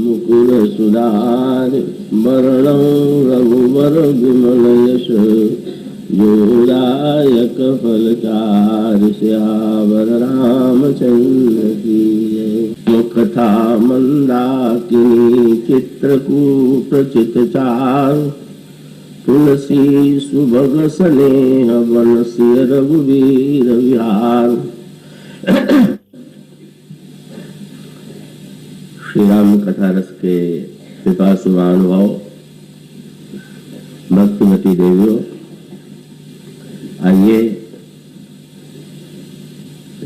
मुकुर सुधार वरणं रघुवर विमल यश जोदायक फलचार सियावर रामचंद्र की जय। मुखथा मंदाकिनी चित्रकूट चितचार तुलसी सुभग स्नेह बनसी रघुवीर विहार। श्री राम कथा रस के कृपा सुभानुभाव भक्तिमती देवियों, आइए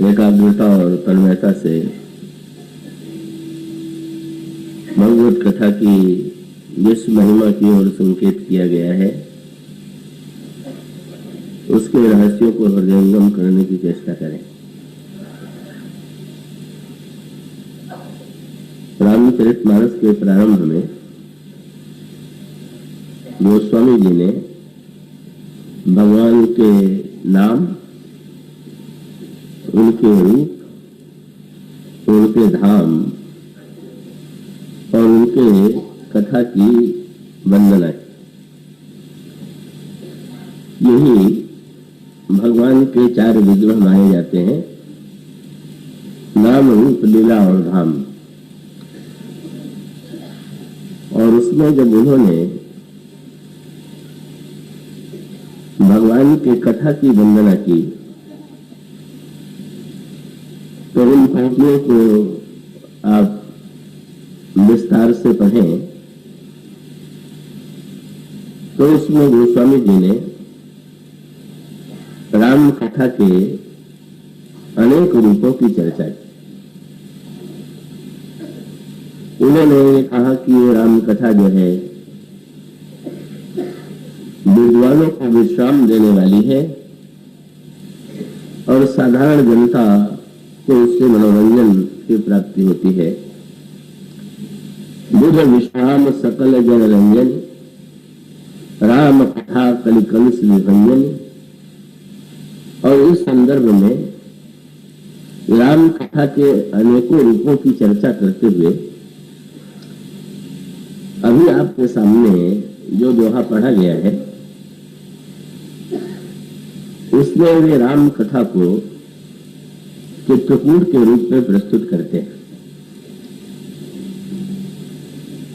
एकाग्रता और तन्मयता से भगवत कथा की जिस महिमा की ओर संकेत किया गया है उसके रहस्यों को हृदयंगम करने की चेष्टा करें। रामचरितमानस के प्रारंभ में गोस्वामी जी ने भगवान के नाम, उनके रूप, उनके धाम और उनके कथा की वंदना की। यही भगवान के चार विग्रह माने जाते हैं, नाम, रूप, लीला और धाम। और उसमें जब उन्होंने भगवान के कथा की वंदना की तो इन पंक्तियों को आप विस्तार से पढ़ें तो उसमें गोस्वामी जी ने राम कथा के अनेक रूपों की चर्चा की। उन्होंने ये कहा कि ये राम कथा जो है विद्वानों को विश्राम देने वाली है और साधारण जनता को उससे मनोरंजन की प्राप्ति होती है। बुध विश्राम सकल जन रंजन, राम कथा कलिकलुष विभंजन। और इस संदर्भ में राम कथा के अनेकों रूपों की चर्चा करते हुए अभी आपके सामने जो दोहा पढ़ा गया है उसमें वे राम कथा को चित्रकूट के रूप में प्रस्तुत करते हैं।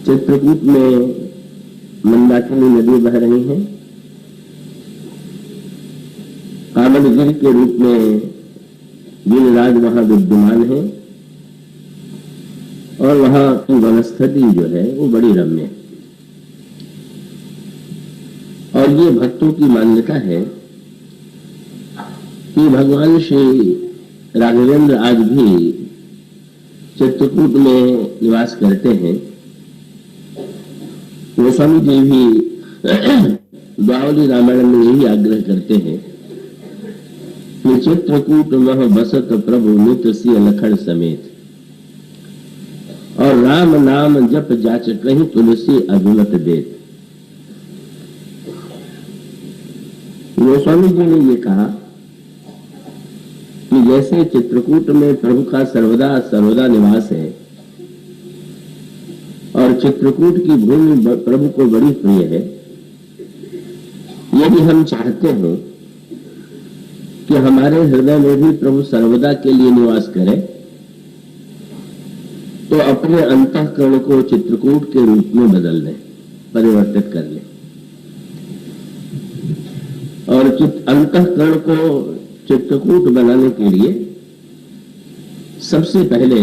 चित्रकूट में मंदाकिनी नदी बह रही है, कामदगिरि के रूप में गिरिराज वहां विद्यमान है और वहां की वनस्पति जो है वो बड़ी रम्य है। और ये भक्तों की मान्यता है कि भगवान श्री राघवेंद्र आज भी चित्रकूट में निवास करते हैं। गोस्वामी जी भी द्वावली रामायण में यही आग्रह करते हैं कि चित्रकूट मह बसत प्रभु नित्य सिय लखन समेत, और राम नाम जप जाच कहीं तुलसी अभिमत देत। गोस्वामी जी ने ये कहा कि जैसे चित्रकूट में प्रभु का सर्वदा सर्वदा निवास है और चित्रकूट की भूमि प्रभु को बड़ी प्रिय है, यदि हम चाहते हो कि हमारे हृदय में भी प्रभु सर्वदा के लिए निवास करे तो अपने अंतःकरण को चित्रकूट के रूप में बदल लें, परिवर्तित कर लें। और अंतःकरण को चित्रकूट बनाने के लिए सबसे पहले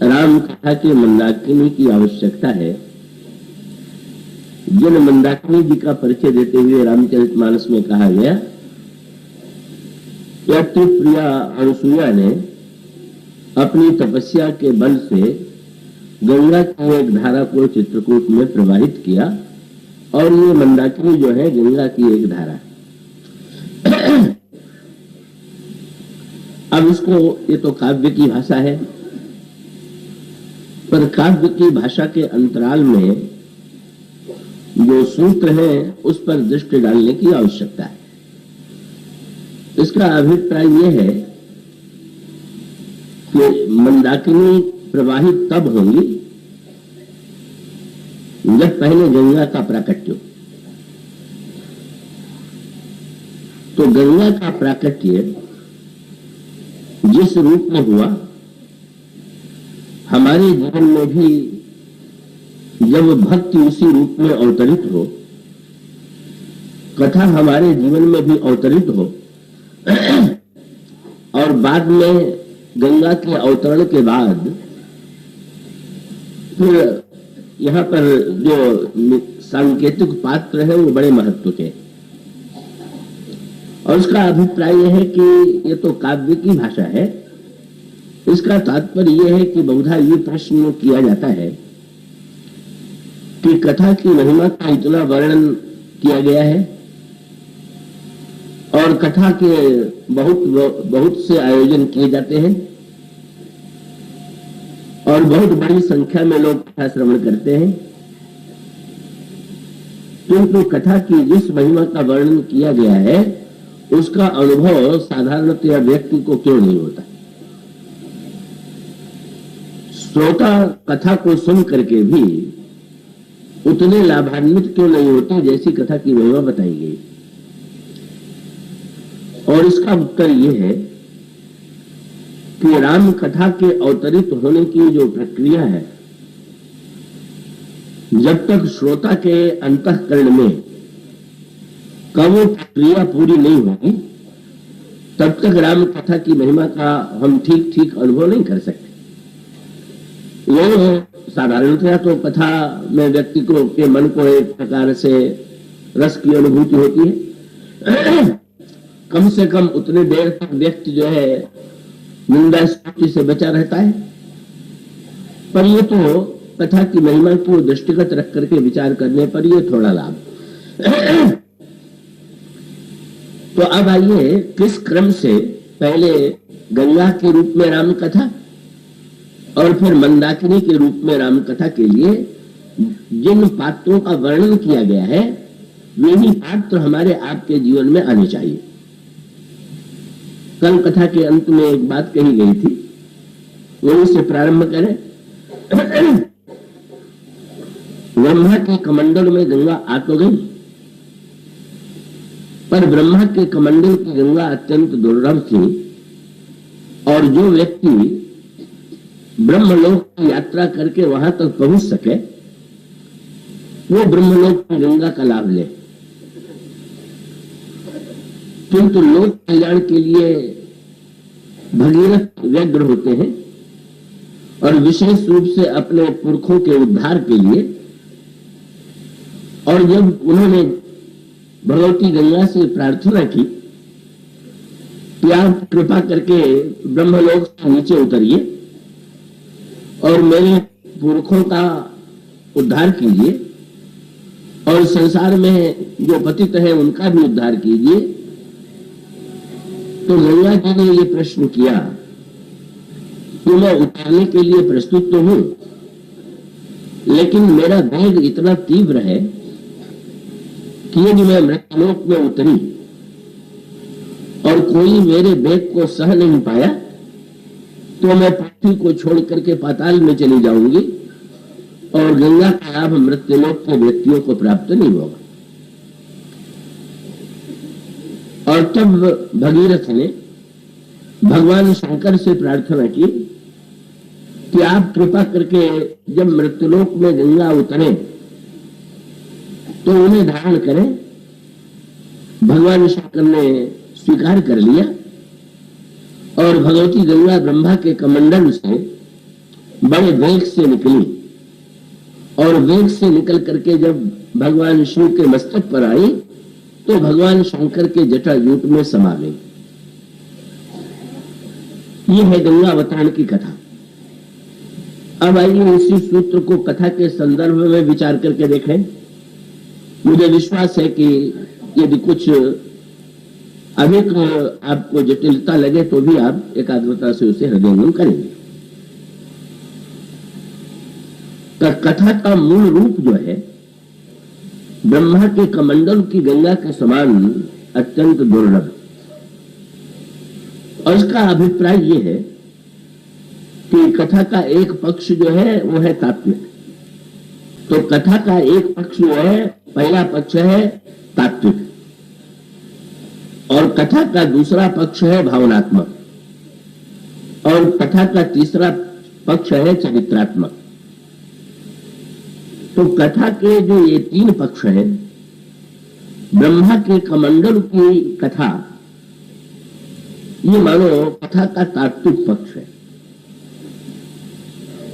राम कथा के मंदाकिनी की आवश्यकता है। जिन मंदाकिनी जी का परिचय देते हुए रामचरितमानस में कहा गया कि अति प्रिया अनुसुईया ने अपनी तपस्या के बल से गंगा की एक धारा को चित्रकूट में प्रवाहित किया, और ये मंदाकिनी जो है गंगा की एक धारा। अब इसको, ये तो काव्य की भाषा है, पर काव्य की भाषा के अंतराल में जो सूत्र है उस पर दृष्टि डालने की आवश्यकता है। इसका अभिप्राय यह है कि मंदाकिनी प्रवाहित तब होंगी जब पहले गंगा का प्राकट्य, तो गंगा का प्राकट्य जिस रूप में हुआ, हमारे जीवन में भी जब भक्ति उसी रूप में अवतरित हो, कथा हमारे जीवन में भी अवतरित हो, और बाद में गंगा के अवतरण के बाद फिर यहाँ पर जो सांकेतिक पात्र है वो बड़े महत्व के, और उसका अभिप्राय यह है कि ये तो काव्य की भाषा है। इसका तात्पर्य यह है कि बहुधा ये प्रश्न किया जाता है कि कथा की महिमा का इतना वर्णन किया गया है और कथा के बहुत से आयोजन किए जाते हैं और बहुत बड़ी संख्या में लोग कथा श्रवण करते हैं, किंतु कथा की जिस महिमा का वर्णन किया गया है उसका अनुभव साधारणतया व्यक्ति को क्यों नहीं होता। श्रोता कथा को सुन करके भी उतने लाभान्वित क्यों नहीं होते जैसी कथा की महिमा बताई गई। और इसका उत्तर यह है कि राम कथा के अवतरित होने की जो प्रक्रिया है, जब तक श्रोता के अंतःकरण में कब वो प्रक्रिया पूरी नहीं होगी तब तक राम कथा की महिमा का हम ठीक ठीक अनुभव नहीं कर सकते। वो साधारणतया तो कथा में व्यक्ति को के मन को एक प्रकार से रस की अनुभूति होती है, कम से कम उतने देर तक व्यक्ति जो है निंदा स्तुति से बचा रहता है। पर ये तो कथा की महिमा को दृष्टिगत रख करके विचार करने पर ये थोड़ा लाभ। तो अब आइए किस क्रम से पहले गंगा के रूप में राम कथा और फिर मंदाकिनी के रूप में राम कथा के लिए जिन पात्रों का वर्णन किया गया है वे ही पात्र हमारे आपके जीवन में आने चाहिए। कल कथा के अंत में एक बात कही गई थी, वहीं से प्रारंभ करें। ब्रह्मा के कमंडल में गंगा आ तो गई, पर ब्रह्मा के कमंडल की गंगा अत्यंत दुर्लभ थी और जो व्यक्ति ब्रह्मलोक की यात्रा करके वहां तक पहुंच सके वो ब्रह्मलोक की गंगा का लाभ ले। किंतु लोक कल्याण के लिए भगीरथ व्यग्र होते हैं और विशेष रूप से अपने पुरखों के उद्धार के लिए, और जब उन्होंने भगवती गंगा से प्रार्थना की कि आप कृपा करके ब्रह्मलोक से नीचे उतरिए और मेरे पुरखों का उद्धार कीजिए और संसार में जो पतित है उनका भी उद्धार कीजिए, तो गंगा जी ने ये प्रश्न किया कि मैं उतारने के लिए प्रस्तुत तो हूं, लेकिन मेरा वेग इतना तीव्र है कि यदि मैं मृत्युलोक में उतरी और कोई मेरे वेग को सह नहीं पाया तो मैं पृथ्वी को छोड़ करके पाताल में चली जाऊंगी और गंगा का लाभ मृत्युलोक के व्यक्तियों को प्राप्त नहीं होगा। और तब भगीरथ ने भगवान शंकर से प्रार्थना की कि आप कृपा करके जब मृत्युलोक में गंगा उतरे तो उन्हें धारण करें। भगवान शंकर ने स्वीकार कर लिया और भगवती गंगा ब्रह्मा के कमंडल से बड़े वेग से निकली और वेग से निकल करके जब भगवान शिव के मस्तक पर आई तो भगवान शंकर के जटाजूट में समा गई। ये है गंगा अवतरण की कथा। अब आइए इसी सूत्र को कथा के संदर्भ में विचार करके देखें। मुझे विश्वास है कि यदि कुछ अधिक आपको जटिलता लगे तो भी आप एकाग्रता से उसे हृदयंगम करेंगे। तो कथा का मूल रूप जो है ब्रह्मा के कमंडल की गंगा के समान अत्यंत दुर्लभ, और इसका अभिप्राय यह है कि कथा का एक पक्ष जो है वो है तात्विक तो कथा का एक पक्ष जो है, पहला पक्ष है तात्विक, और कथा का दूसरा पक्ष है भावनात्मक, और कथा का तीसरा पक्ष है चरित्रात्मक। तो कथा के जो ये तीन पक्ष हैं, ब्रह्मा के कमंडल की कथा, ये मानो कथा का तात्विक पक्ष है,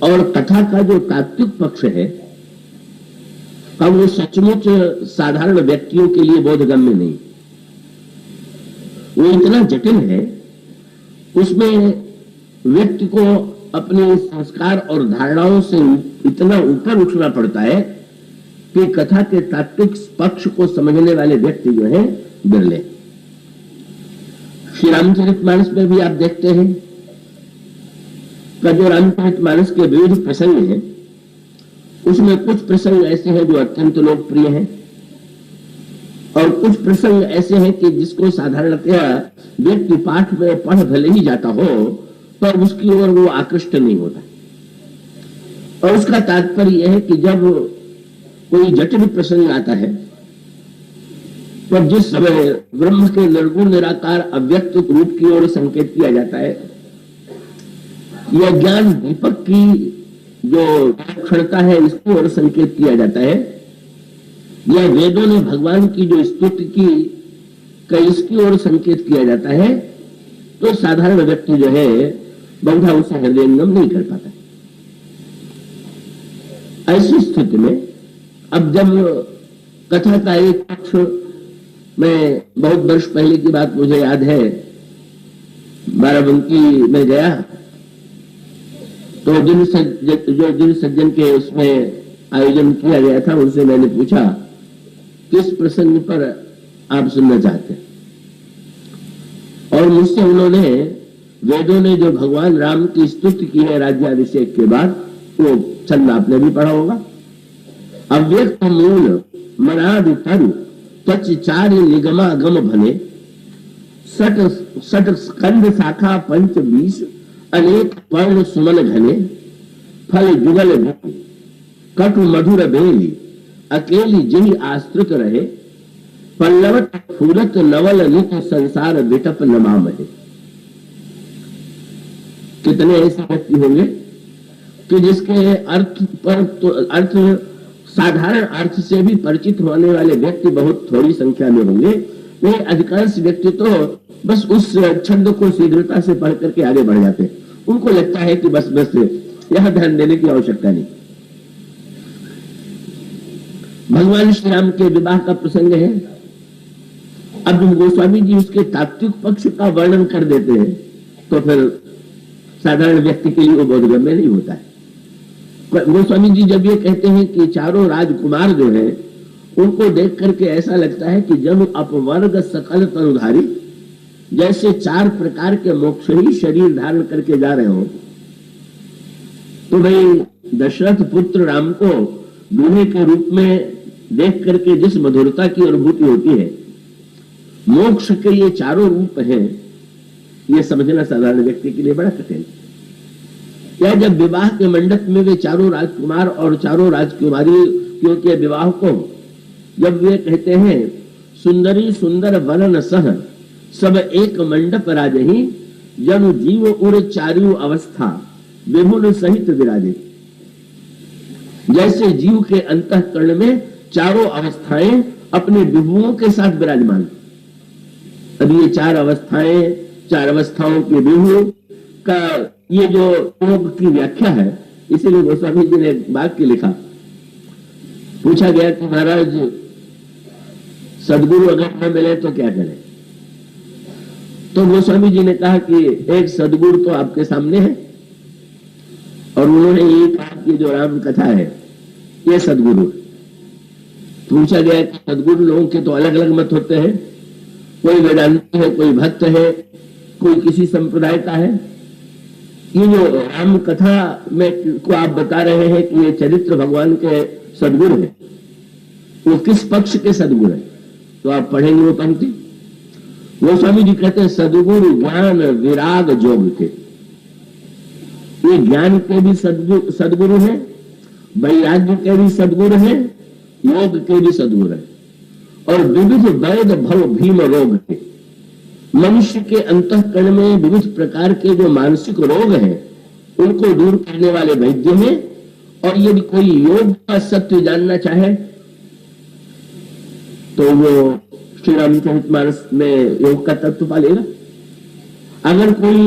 और कथा का जो तात्विक पक्ष है अब वो सचमुच साधारण व्यक्तियों के लिए बोधगम्य नहीं, वो इतना जटिल है, उसमें व्यक्ति को अपने संस्कार और धारणाओं से इतना ऊपर उठना पड़ता है कि कथा के तात्विक पक्ष को समझने वाले व्यक्ति जो है बिरले। श्री रामचरितमानस में भी आप देखते हैं कि जो रामचरितमानस के विविध प्रसंग हैं, उसमें कुछ प्रसंग ऐसे हैं जो अत्यंत लोकप्रिय हैं, और कुछ प्रसंग ऐसे हैं कि जिसको साधारणतया व्यक्ति पाठ में पढ़ भले ही जाता हो पर उसकी ओर वो आकृष्ट नहीं होता। और उसका तात्पर्य यह है कि जब कोई जटिल प्रसंग आता है, पर जिस समय ब्रह्म के निर्गुण निराकार अव्यक्त रूप की ओर संकेत किया जाता है, यह ज्ञान दीपक की जो क्षणता है इसकी ओर संकेत किया जाता है, या वेदों ने भगवान की जो स्तुति की इसकी ओर संकेत किया जाता है, तो साधारण व्यक्ति जो है बहुधा उसे हृदयंगम नहीं कर पाता। ऐसी स्थिति में अब जब कथा का एक पक्ष, मैं बहुत वर्ष पहले की बात मुझे याद है, बाराबंकी में गया तो जिन सज्जन के उसमें आयोजन किया गया था उनसे मैंने पूछा किस प्रसंग पर आप सुनना चाहते हैं, और मुझसे उन्होंने वेदों ने जो भगवान राम की स्तुति की है राज्याभिषेक के बाद, वो छंद आपने भी पढ़ा होगा, अव्यक्त मूल मनादि तरु त्वच चारि निगमा गम भले, सट स्कंद शाखा पंच 20 अनेक पर्ण सुमन घने, फल जुगल भूमि कटु मधुर बेली, अकेली जिहि आश्रित रहे, पल्लवट फूलत नवल नित संसार विटप नमाम है। कितने ऐसे व्यक्ति होंगे कि जिसके अर्थ पर तो अर्थ साधारण अर्थ से भी परिचित होने वाले व्यक्ति बहुत थोड़ी संख्या में होंगे। वे अधिकांश व्यक्ति तो बस उस छंद को शीघ्रता से पढ़ करके आगे बढ़ जाते हैं। उनको लगता है कि बस यह ध्यान देने की आवश्यकता नहीं। भगवान श्री राम के विवाह का प्रसंग है। अब गोस्वामी जी उसके तात्विक पक्ष का वर्णन कर देते हैं तो फिर साधारण व्यक्ति के लिए वो बोधगम्य नहीं होता है। गोस्वामी जी जब ये कहते हैं कि चारों राजकुमार जो है उनको देख करके ऐसा लगता है कि जब अपवर्ग सकल तनुधारी, जैसे 4 प्रकार के मोक्ष ही शरीर धारण करके जा रहे हो, तो भाई दशरथ पुत्र राम को दूल्हे के रूप में देख करके जिस मधुरता की अनुभूति होती है, मोक्ष के ये चारों रूप हैं, ये समझना साधारण व्यक्ति के लिए बड़ा कठिन है। या जब विवाह के मंडप में वे चारों राजकुमार और चारों राजकुमारियों के विवाह को जब वे कहते हैं सुंदरी सुंदर वरन सह सब एक मंडप राजही, जनु जीव उर चारु अवस्था विभुन सहित विराजे, जैसे जीव के अंतःकरण में चारों अवस्थाएं अपने विभुओं के साथ विराजमान। अब ये 4 अवस्थाएं, 4 अवस्थाओं के विभु का ये जो योग की व्याख्या है, इसीलिए गोस्वामी जी ने वाक्य लिखा। पूछा गया कि महाराज सदगुरु अगर न मिले तो क्या करें? तो गोस्वामी जी ने कहा कि एक सदगुरु तो आपके सामने है, और उन्होंने ये कहा कि जो राम कथा है ये सदगुरु। पूछा गया कि सदगुरु लोगों के तो अलग अलग मत होते हैं, कोई वेदांती है, कोई भक्त है, कोई किसी संप्रदाय का है। ये जो राम कथा में को आप बता रहे हैं कि ये चरित्र भगवान के सदगुरु है, वो किस पक्ष के सदगुरु है? तो आप पढ़ेंगे वो पंक्ति। वो स्वामी जी कहते हैं सदगुरु ज्ञान विराग जोग के, ये ज्ञान के भी सदगुरु है वैराग्य के भी सद्गुण है, योग के भी सद्गुण है, और विविध वैद भव भीम रोग के। मनुष्य के अंतःकरण में विविध प्रकार के जो मानसिक रोग हैं उनको दूर करने वाले वैद्य हैं। और यदि कोई योग का सत्य जानना चाहे तो वो श्री रामचरितमानस में योग का तत्व पालेगा। अगर कोई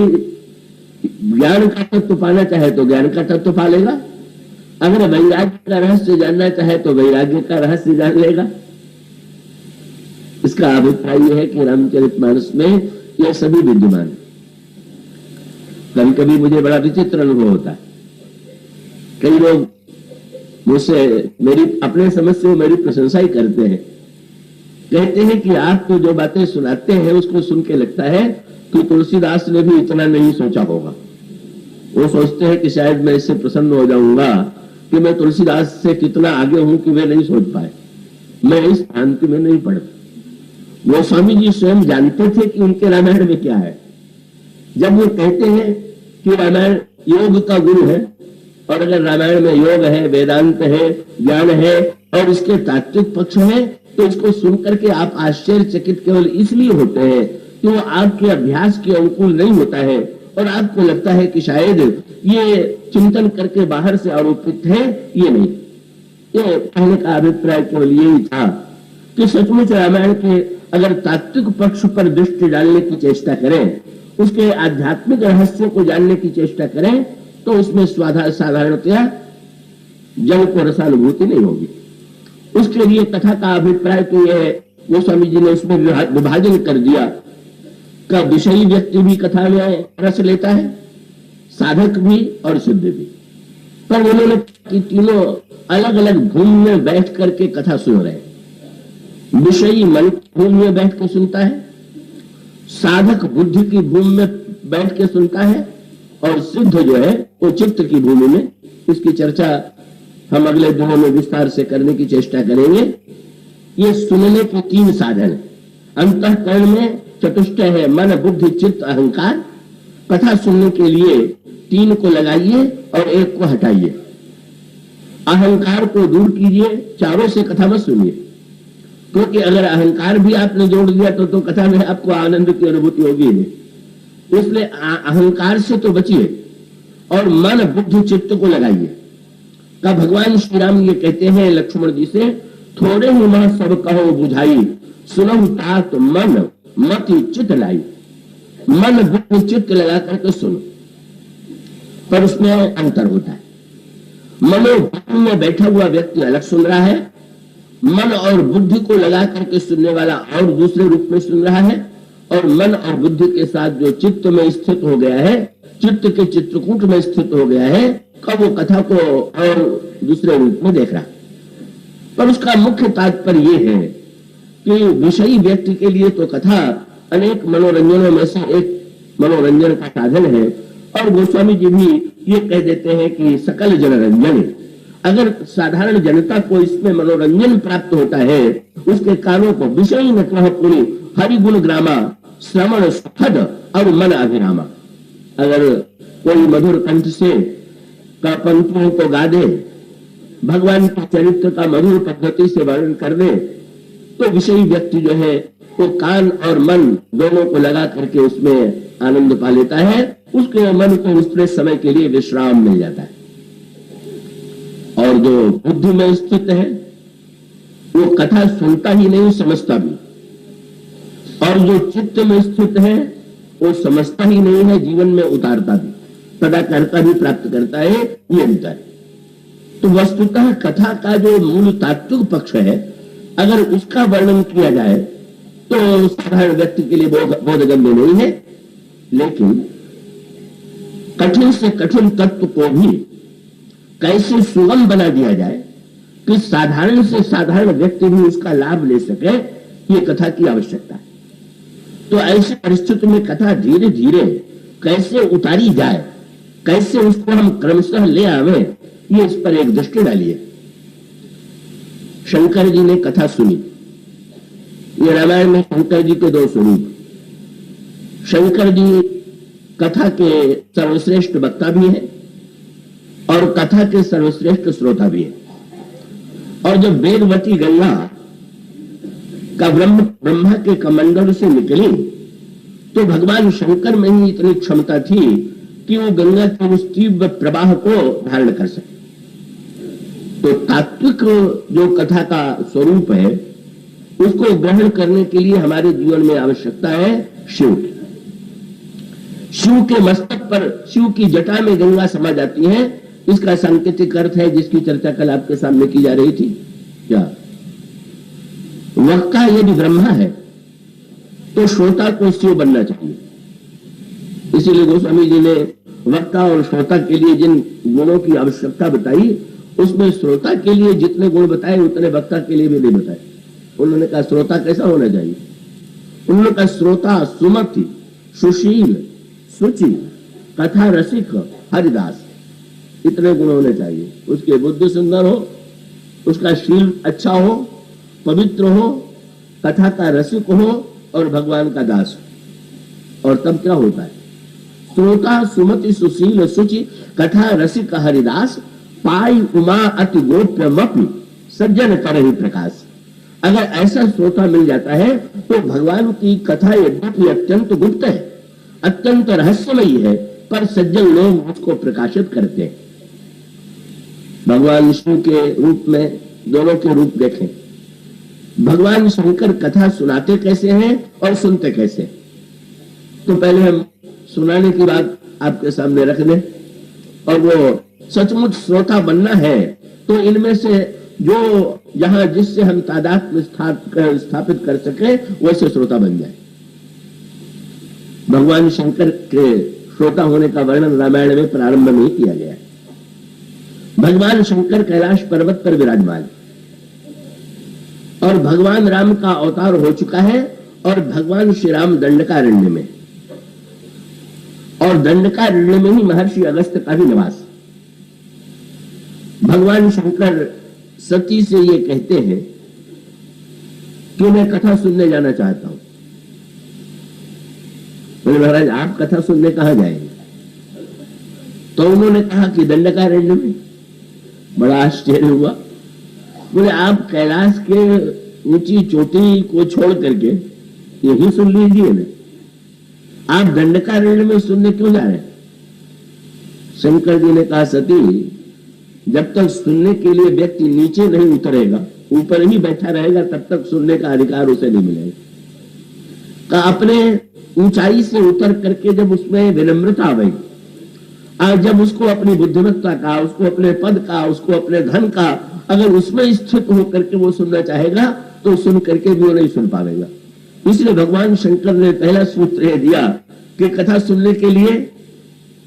ज्ञान का तत्व पाना चाहे तो ज्ञान का तत्व पालेगा। अगर वैराग्य का रहस्य जानना चाहे तो वैराग्य का रहस्य जान लेगा। इसका अभिप्राय यह है कि रामचरितमानस में यह सभी विद्यमान है। कभी कभी मुझे बड़ा विचित्र अनुभव होता है। कई लोग मुझसे मेरी अपने समझ से मेरी प्रशंसा ही करते हैं, कहते हैं कि आप तो जो बातें सुनाते हैं उसको सुन के लगता है कि तुलसीदास ने भी इतना नहीं सोचा होगा। वो सोचते हैं कि शायद मैं इससे प्रसन्न हो जाऊंगा कि मैं तुलसीदास से कितना आगे हूं कि वे नहीं सोच पाए, मैं इस भ्रांति में नहीं पड़। वो स्वामी जी स्वयं जानते थे कि उनके रामायण में क्या है। जब वो कहते हैं कि रामायण योग का गुरु है, और अगर रामायण में योग है, वेदांत है, ज्ञान है और इसके तात्विक पक्ष है, तो इसको सुनकर के आप आश्चर्यचकित केवल इसलिए होते हैं कि वो आपके अभ्यास के अनुकूल नहीं होता है और आपको लगता है कि शायद ये चिंतन करके बाहर से आरोपित है। ये नहीं, ये कहने का अभिप्राय केवल यही था कि सचमुच रामायण के अगर तात्विक पक्ष पर दृष्टि डालने की चेष्टा करें, उसके आध्यात्मिक रहस्यों को जानने की चेष्टा करें, तो उसमें साधारणतया जन को रसानुभूति नहीं होगी। उसके लिए कथा का अभिप्राय तो यह गोस्वामी जी ने उसमें विभाजन कर दिया का विषयी व्यक्ति भी कथा में रस लेता है, साधक भी और सिद्ध भी। पर उन्होंने तीनों अलग अलग भूमि में बैठ करके कथा सुन रहे हैं। विषयी मन की भूमि में बैठ के सुनता है, साधक बुद्धि की भूमि में बैठ के सुनता है, और सिद्ध जो है वो चित्त की भूमि में। इसकी चर्चा हम अगले दिनों में विस्तार से करने की चेष्टा करेंगे। ये सुनने के तीन साधन। अंतःकरण में चतुष्टय है, मन बुद्धि चित्त अहंकार। कथा सुनने के लिए तीन को लगाइए और एक को हटाइए। अहंकार को दूर कीजिए, चारों से कथा मत सुनिए, क्योंकि अगर अहंकार भी आपने जोड़ दिया तो कथा में आपको आनंद की अनुभूति होगी नहीं। इसलिए अहंकार से तो बचिए और मन बुद्धि चित्त को लगाइए। का भगवान श्री राम ये कहते हैं लक्ष्मण जी से, थोड़े ही मां सब कहो बुझाई, सुनहु तात मन मति चित्त लाई। मन बुद्धि चित्त लगा करके सुनो, पर उसमें अंतर होता है। मनोभाव में बैठा हुआ व्यक्ति अलग सुन रहा है, मन और बुद्धि को लगा करके सुनने वाला और दूसरे रूप में सुन रहा है, और मन और बुद्धि के साथ जो चित्त में स्थित हो गया है, चित्त के चित्रकूट में स्थित हो गया है, कब वो कथा को और दूसरे रूप में देख रहा है। पर उसका मुख्य तात्पर्य ये है कि विषयी व्यक्ति के लिए तो कथा अनेक मनोरंजनों में से एक मनोरंजन का साधन है, और गोस्वामी जी भी ये कह देते हैं कि सकल जनरंजन। अगर साधारण जनता को इसमें मनोरंजन प्राप्त होता है, उसके कानों को विषय न कह पूरी हरिगुण ग्रामा श्रवण सुखद और मन अभिरामा। अगर कोई मधुर कंठ से का पंक्तियों को गा दे, भगवान के चरित्र का मधुर पद्धति से वर्णन कर दे, तो विषयी व्यक्ति जो है वो कान और मन दोनों को लगा करके उसमें आनंद पा लेता है। उसके मन को उसमें समय के लिए विश्राम मिल जाता है। और जो बुद्धि में स्थित है वो कथा सुनता ही नहीं, समझता भी। और जो चित्त में स्थित है वो समझता ही नहीं है, जीवन में उतारता भी, तदाकर्ता भी प्राप्त करता है। ये अंतर है। तो वस्तुतः कथा का जो मूल तात्विक पक्ष है, अगर उसका वर्णन किया जाए तो साधारण व्यक्ति के लिए बोधगम्य नहीं है। लेकिन कठिन से कठिन तत्व को भी कैसे सुगम बना दिया जाए कि साधारण से साधारण व्यक्ति भी उसका लाभ ले सके, ये कथा की आवश्यकता है। तो ऐसी परिस्थिति में कथा धीरे धीरे कैसे उतारी जाए, कैसे उसको हम क्रमशः ले आवे, ये इस पर एक दृष्टि डालिए। शंकर जी ने कथा सुनी। ये रामायण में शंकर जी के दो स्वरूप। शंकर जी कथा के सर्वश्रेष्ठ वक्ता भी है और कथा के सर्वश्रेष्ठ श्रोता भी है। और जब वेदवती गंगा का ब्रह्मा के कमंडल से निकली तो भगवान शंकर में ही इतनी क्षमता थी कि वो गंगा के उस तीव्र प्रवाह को धारण कर सके। तो तात्विक जो कथा का स्वरूप है उसको ग्रहण करने के लिए हमारे जीवन में आवश्यकता है शिव की। शिव के मस्तक पर, शिव की जटा में गंगा समा जाती है, इसका सांकेतिक अर्थ है जिसकी चर्चा कल आपके सामने की जा रही थी। क्या वक्ता यदि ब्रह्मा है तो श्रोता को शिव बनना चाहिए। इसीलिए गोस्वामी जी ने वक्ता और श्रोता के लिए जिन गुणों की आवश्यकता बताई उसमें श्रोता के लिए जितने गुण बताए उतने वक्ता के लिए भी नहीं बताए। उन्होंने कहा श्रोता कैसा होना चाहिए? उन्होंने कहा श्रोता सुमति, सुशील, सुचि, कथा रसिक, हरिदास, इतने गुण होने चाहिए। उसकी बुद्धि सुंदर हो, उसका शील अच्छा हो, पवित्र हो, कथा का रसिक हो और भगवान का दास हो। और तब क्या होता है? श्रोता सुमति सुशील सुचि कथा रसिक हरिदास पाई उमा अति गोप्य मपि सज्जन करहि प्रकाश। अगर ऐसा श्रोता मिल जाता है तो भगवान की कथा यद्यपि अत्यंत गुप्त है, अत्यंत रहस्यमयी है, पर सज्जन लोग उसको प्रकाशित करते हैं। भगवान शिव के रूप में दोनों के रूप देखें। भगवान शंकर कथा सुनाते कैसे हैं और सुनते कैसे? तो पहले हम सुनाने की बात आपके सामने रख दें। और वो सचमुच श्रोता बनना है तो इनमें से जो जहां जिससे हम तादात्म्य स्थापित कर सके वैसे श्रोता बन जाए। भगवान शंकर के श्रोता होने का वर्णन रामायण में प्रारंभ में ही किया गया है। भगवान शंकर कैलाश पर्वत पर विराजमान और भगवान राम का अवतार हो चुका है और भगवान श्री राम दंडकारण्य में, और दंडकारण्य में ही महर्षि अगस्त्य का भी निवास। भगवान शंकर सती से ये कहते हैं कि मैं कथा सुनने जाना चाहता हूं। बोले महाराज आप कथा सुनने कहां जाएंगे? तो उन्होंने कहा कि दंडकारण्य में। बड़ा आश्चर्य हुआ। बोले आप कैलाश के ऊंची चोटी को छोड़ करके यही सुन लीजिए ना, आप दंडकारण्य में सुनने क्यों जा रहे हैं? शंकर जी ने कहा सती जब तक सुनने के लिए व्यक्ति नीचे नहीं उतरेगा, ऊपर ही बैठा रहेगा, तब तक सुनने का अधिकार उसे नहीं मिलेगा। का अपने ऊंचाई से उतर करके जब उसमें विनम्रता आएगी और जब उसको अपनी बुद्धिमत्ता का, उसको अपने पद का, उसको अपने धन का, अगर उसमें स्थित होकर के वो सुनना चाहेगा तो सुन करके भी वो नहीं सुन पाएगा। इसलिए भगवान शंकर ने पहला सूत्र यह दिया कि कथा सुनने के लिए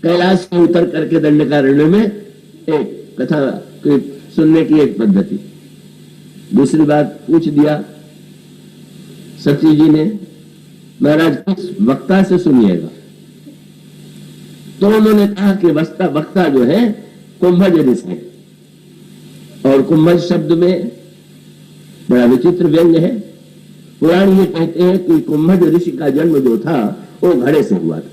कैलाश से उतर करके दंडकारण्य में एक कथा सुनने की एक पद्धति। दूसरी बात पूछ दिया सती जी ने, महाराज किस वक्ता से सुनिएगा? तो उन्होंने कहा कि वक्ता जो है कुंभज ऋषि है। और कुंभज शब्द में बड़ा विचित्र व्यंग है। पुराण ये कहते हैं कि कुंभज ऋषि का जन्म जो था वो घड़े से हुआ था।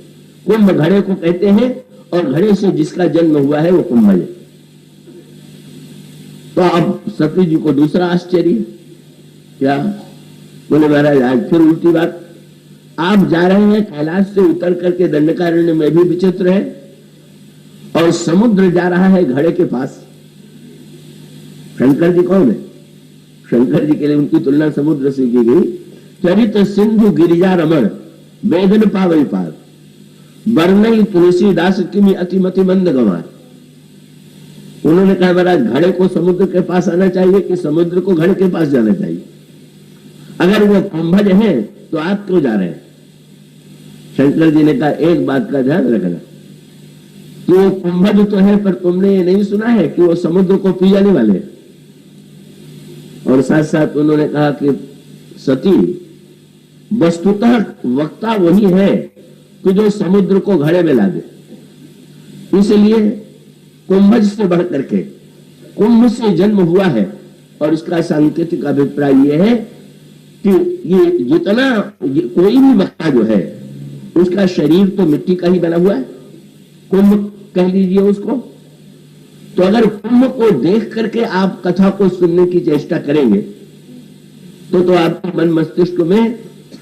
कुंभ घड़े को कहते हैं और घड़े से जिसका जन्म हुआ है वो कुंभज है। तो अब सती जी को दूसरा आश्चर्य क्या? बोले महाराज आज फिर उल्टी बात। आप जा रहे हैं कैलाश से उतर करके दंडकारण्य में भी विचित्र है, और समुद्र जा रहा है घड़े के पास। शंकर जी कौन है? शंकर जी के लिए उनकी तुलना समुद्र से की गई। चरित सिंधु गिरिजा रमण वेदन पावई पार बरनई तुलसीदास किमी अतिमति मंद गंवार। उन्होंने कहा महाराज घड़े को समुद्र के पास आना चाहिए कि समुद्र को घड़े के पास जाना चाहिए? अगर वो कुंभज है तो आप क्यों जा रहे हैं? शंकर जी ने कहा एक बात का ध्यान रखना कि वो कुंभज तो है पर तुमने ये नहीं सुना है कि वो समुद्र को पी जाने वाले हैं। और साथ साथ उन्होंने कहा कि सती वस्तुतः वक्ता वही है कि जो समुद्र को घड़े में ला दे। इसलिए कुंभज से बढ़ करके कुंभ से जन्म हुआ है। और इसका सांकेतिक अभिप्राय यह है कि ये जितना कोई भी वक्ता जो है उसका शरीर तो मिट्टी का ही बना हुआ है। कुंभ कह लीजिए उसको, तो अगर कुंभ को देख करके आप कथा को सुनने की चेष्टा करेंगे तो आपके मन मस्तिष्क में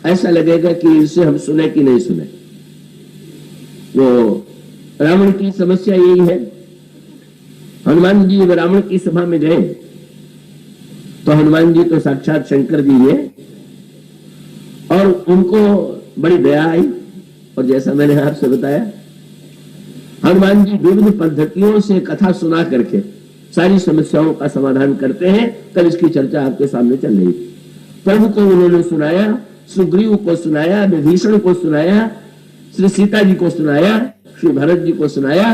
ऐसा लगेगा कि इसे हम सुने कि नहीं सुने। वो रावण की समस्या यही है। हनुमान जी रावण की सभा में गए तो हनुमान जी तो साक्षात शंकर जी है और उनको बड़ी दया आई। और जैसा मैंने आपसे बताया, हनुमान जी विभिन्न पद्धतियों से कथा सुना करके सारी समस्याओं का समाधान करते हैं। कल इसकी चर्चा आपके सामने चल रही थी। प्रभु को उन्होंने सुनाया, सुग्रीव को सुनाया, विभीषण को सुनाया, श्री सीता जी को सुनाया, श्री भरत जी को सुनाया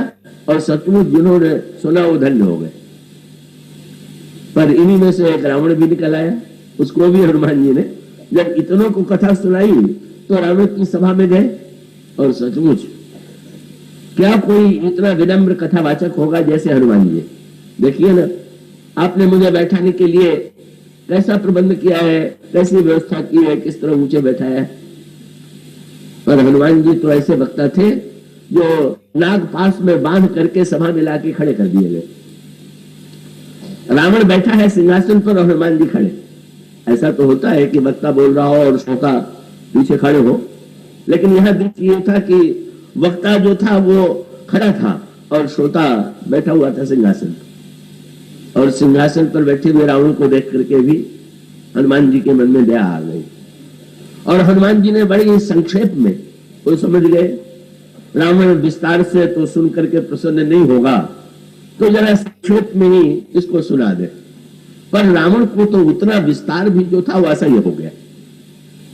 और सचमुच जिन्होंने सुना वो धन्य हो गए। पर इन्हीं में से एक रावण भी निकल आया। उसको भी हनुमान जी ने जब इतनों को कथा सुनाई तो रावण की सभा में गए। और सचमुच क्या कोई इतना विनम्र कथावाचक होगा जैसे हनुमान जी। देखिए ना, आपने मुझे बैठाने के लिए कैसा प्रबंध किया है, कैसी व्यवस्था की है, किस तरह ऊंचे बैठाया है। पर हनुमान जी तो ऐसे वक्ता थे जो नाग पास में बांध करके सभा में लाके खड़े कर दिए गए। रावण बैठा है सिंहासन पर और हनुमान जी खड़े। ऐसा तो होता है कि वक्ता बोल रहा हो और श्रोता पीछे खड़े हो, लेकिन यह दृश्य ये था कि वक्ता जो था वो खड़ा था और श्रोता बैठा हुआ था सिंहासन। और सिंहासन पर बैठे हुए रावण को देख करके भी हनुमान जी के मन में दया आ गई। और हनुमान जी ने बड़ी संक्षेप में वो समझ गए रावण विस्तार से तो सुन करके प्रसन्न नहीं होगा, तो जरा संक्षेप में ही इसको सुना दे। पर रावण को तो उतना विस्तार भी जो था वो असह्य हो गया।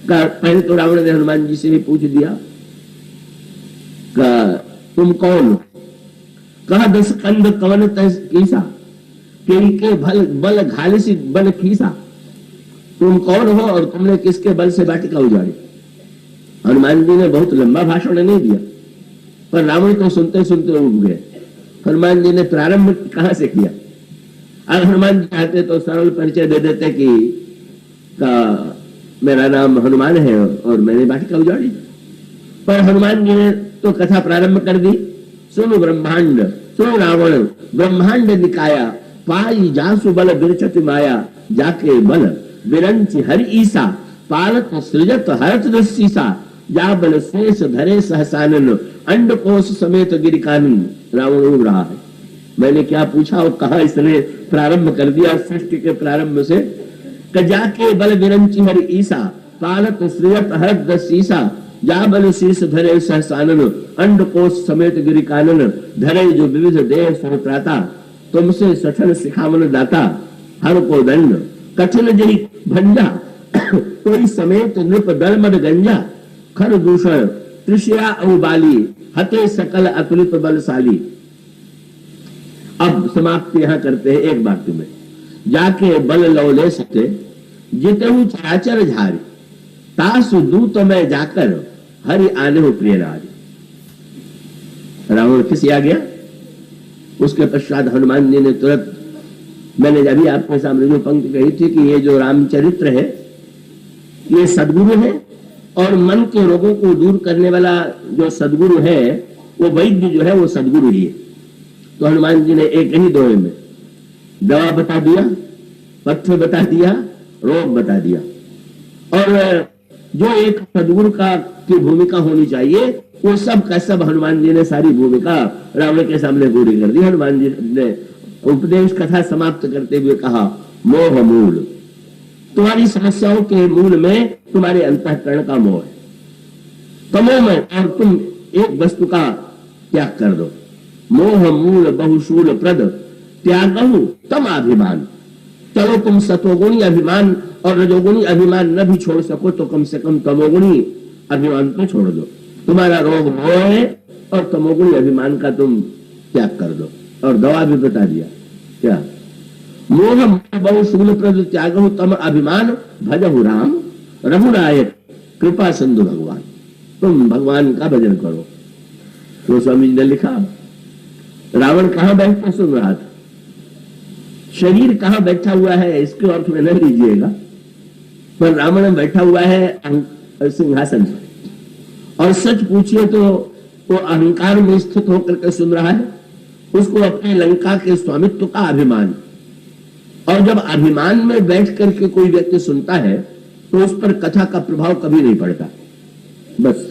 पहले तो रावण ने हनुमान जी से ही पूछ दिया, तुम कौन? कहा 10 कंद कवन कीसा, के बल घालिसी बल खीसा। तुम कौन हो और तुमने किसके बल से वाटिका उजाड़ी? हनुमान जी ने बहुत लंबा भाषण नहीं दिया, पर रावण तो सुनते सुनते उब गए। हनुमान जी ने प्रारंभ कहां से किया? अगर हनुमान जी चाहते तो सरल परिचय दे देते कि मेरा नाम हनुमान है और मैंने वाटिका उजाड़ी। पर हनुमान जी ने तो कथा प्रारंभ कर दी। सुन ब्रह्मांड, सुन रावण, ब्रह्मांड निकाया, पाई जासु बल बिरचति माया, जाके बल बिरंचि हरि ईसा, पालत सृजत हरत दसीसा, जा बल शेष धरे सहसानन, अंड कोश समेत गिरिकानन। रावण उड़ रहा है। मैंने क्या पूछा और कहा इसने प्रारंभ कर दिया सृष्टि के प्रारंभ से। जाके बल बिरंचि हरि ईसा, पालत सृजत हरत दसीसा, जा बल शीश धरे सहसानन, अंड कोश समेत गिरिकानन, धरे जो विविध देह सुरत्राता, तुमसे सठन सिखावन दाता, हर को दंड कठिन जही भंजा, कोई समेत नृप दल मद गंजा, खर दूषण त्रिशिया अउबाली, हते सकल अतुलित बलशाली। अब समाप्ति यहां करते हैं एक बात में। जाके बल लौले सके, जितहु चराचर झारी, तासु दूत में जाकर हरि आने हो प्रिय नारी। रावण किसी आ गया। उसके पश्चात हनुमान जी ने तुरंत, मैंने अभी आपके सामने जो पंक्ति कही थी कि ये जो रामचरित्र है ये सदगुरु है और मन के रोगों को दूर करने वाला जो सदगुरु है वो वैद्य जो है वो सदगुरु ही है। तो हनुमान जी ने एक ही दोहे में दवा बता दिया, पथ्य बता दिया, रोग बता दिया। और जो एक सदगुरु का की भूमिका होनी चाहिए वो सब का सब हनुमान जी ने सारी भूमिका रावण के सामने पूरी कर दी। हनुमान जी ने उपदेश कथा समाप्त करते हुए कहा, मोह मूल, तुम्हारी समस्याओं के मूल में तुम्हारे अंतःकरण का मोह है। तमोमय और तुम एक वस्तु का त्याग कर दो। मोह मूल बहुशूल प्रद, त्यागहु तम अभिमान। चलो तुम सतोगुणी अभिमान और रजोगुणी अभिमान न भी छोड़ सको तो कम से कम तमोगुणी अभिमान को छोड़ दो। तुम्हारा रोग मोह है और तमोगुणी अभिमान का तुम त्याग कर दो। और दवा भी बता दिया क्या? मोह बहुशूल प्रद त्यागहु तम अभिमान, भजहु राम रघुनायक कृपा सिंधु भगवान। तुम भगवान का भजन करो। तो स्वामी जी ने लिखा, रावण कहां बैठ कर सुन रहा था, शरीर कहां बैठा हुआ है इसके अर्थ में नहीं लीजिएगा, पर रावण बैठा हुआ है सिंहासन पर। और सच पूछिए तो वो अहंकार में स्थित होकर के सुन रहा है उसको अपनी लंका के स्वामित्व का अभिमान। और जब अभिमान में बैठ करके कोई व्यक्ति सुनता है तो उस पर कथा का प्रभाव कभी नहीं पड़ता। बस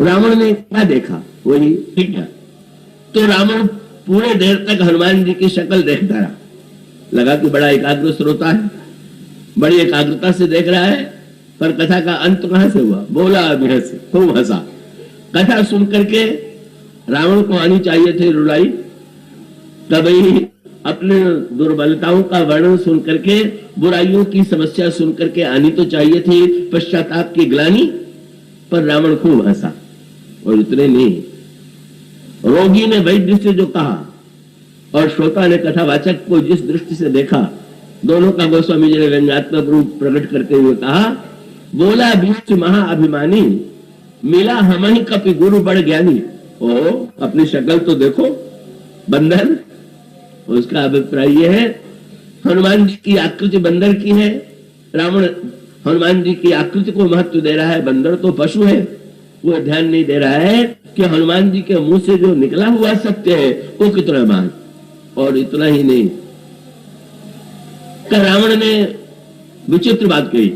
रावण ने क्या देखा वही ठीक है। तो रावण पूरे देर तक हनुमान जी की शक्ल देखता रहा, लगा कि बड़ा एकाग्र श्रोता है, बड़ी एकाग्रता से देख रहा है, पर कथा का अंत कहां से हुआ? बोला अभिहस, खूब हंसा। कथा सुन करके रावण को आनी चाहिए थी रुलाई, तभी अपने दुर्बलताओं का वर्णन सुन करके, बुराइयों की समस्या सुन करके आनी तो चाहिए थी पश्चाताप की ग्लानि, पर रावण खूब हंसा। और इतने नहीं, रोगी ने वैद्य से जो कहा और श्रोता ने कथावाचक को जिस दृष्टि से देखा, दोनों का गोस्वामी जी ने व्यंग्यात्मक रूप प्रकट करते हुए कहा, बोला बीच महाअभिमानी, मिला हम ही कपि गुरु बड़ ज्ञानी। ओ अपनी शक्ल तो देखो बंदर। उसका अभिप्राय यह है, हनुमान जी की आकृति बंदर की है, रावण हनुमान जी की आकृति को महत्व दे रहा है, बंदर तो पशु है। वो ध्यान नहीं दे रहा है कि हनुमान जी के मुंह से जो निकला हुआ सत्य है वो कितना महान। और इतना ही नहीं, रावण ने विचित्र बात कही।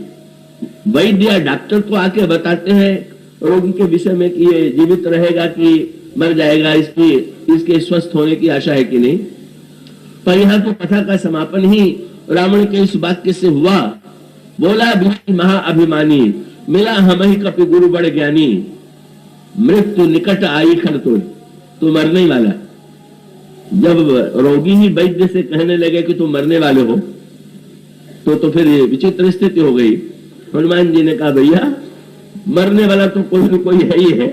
वैद्य या डॉक्टर तो आके बताते हैं रोगी के विषय में कि ये जीवित रहेगा कि मर जाएगा, इसके स्वस्थ होने की आशा है कि नहीं, पर यहां तो कथा का समापन ही रावण के इस वाक्य से हुआ, बोला बीच महाअभिमानी, मिला हम ही कपि गुरु बड़ ज्ञानी, मृत्यु निकट आई खर तो मरने वाला। जब रोगी ही वैद्य से कहने लगे कि तुम मरने वाले हो, तो फिर विचित्र स्थिति हो गई। हनुमान जी ने कहा, भैया मरने वाला तो कोई न कोई है ही है,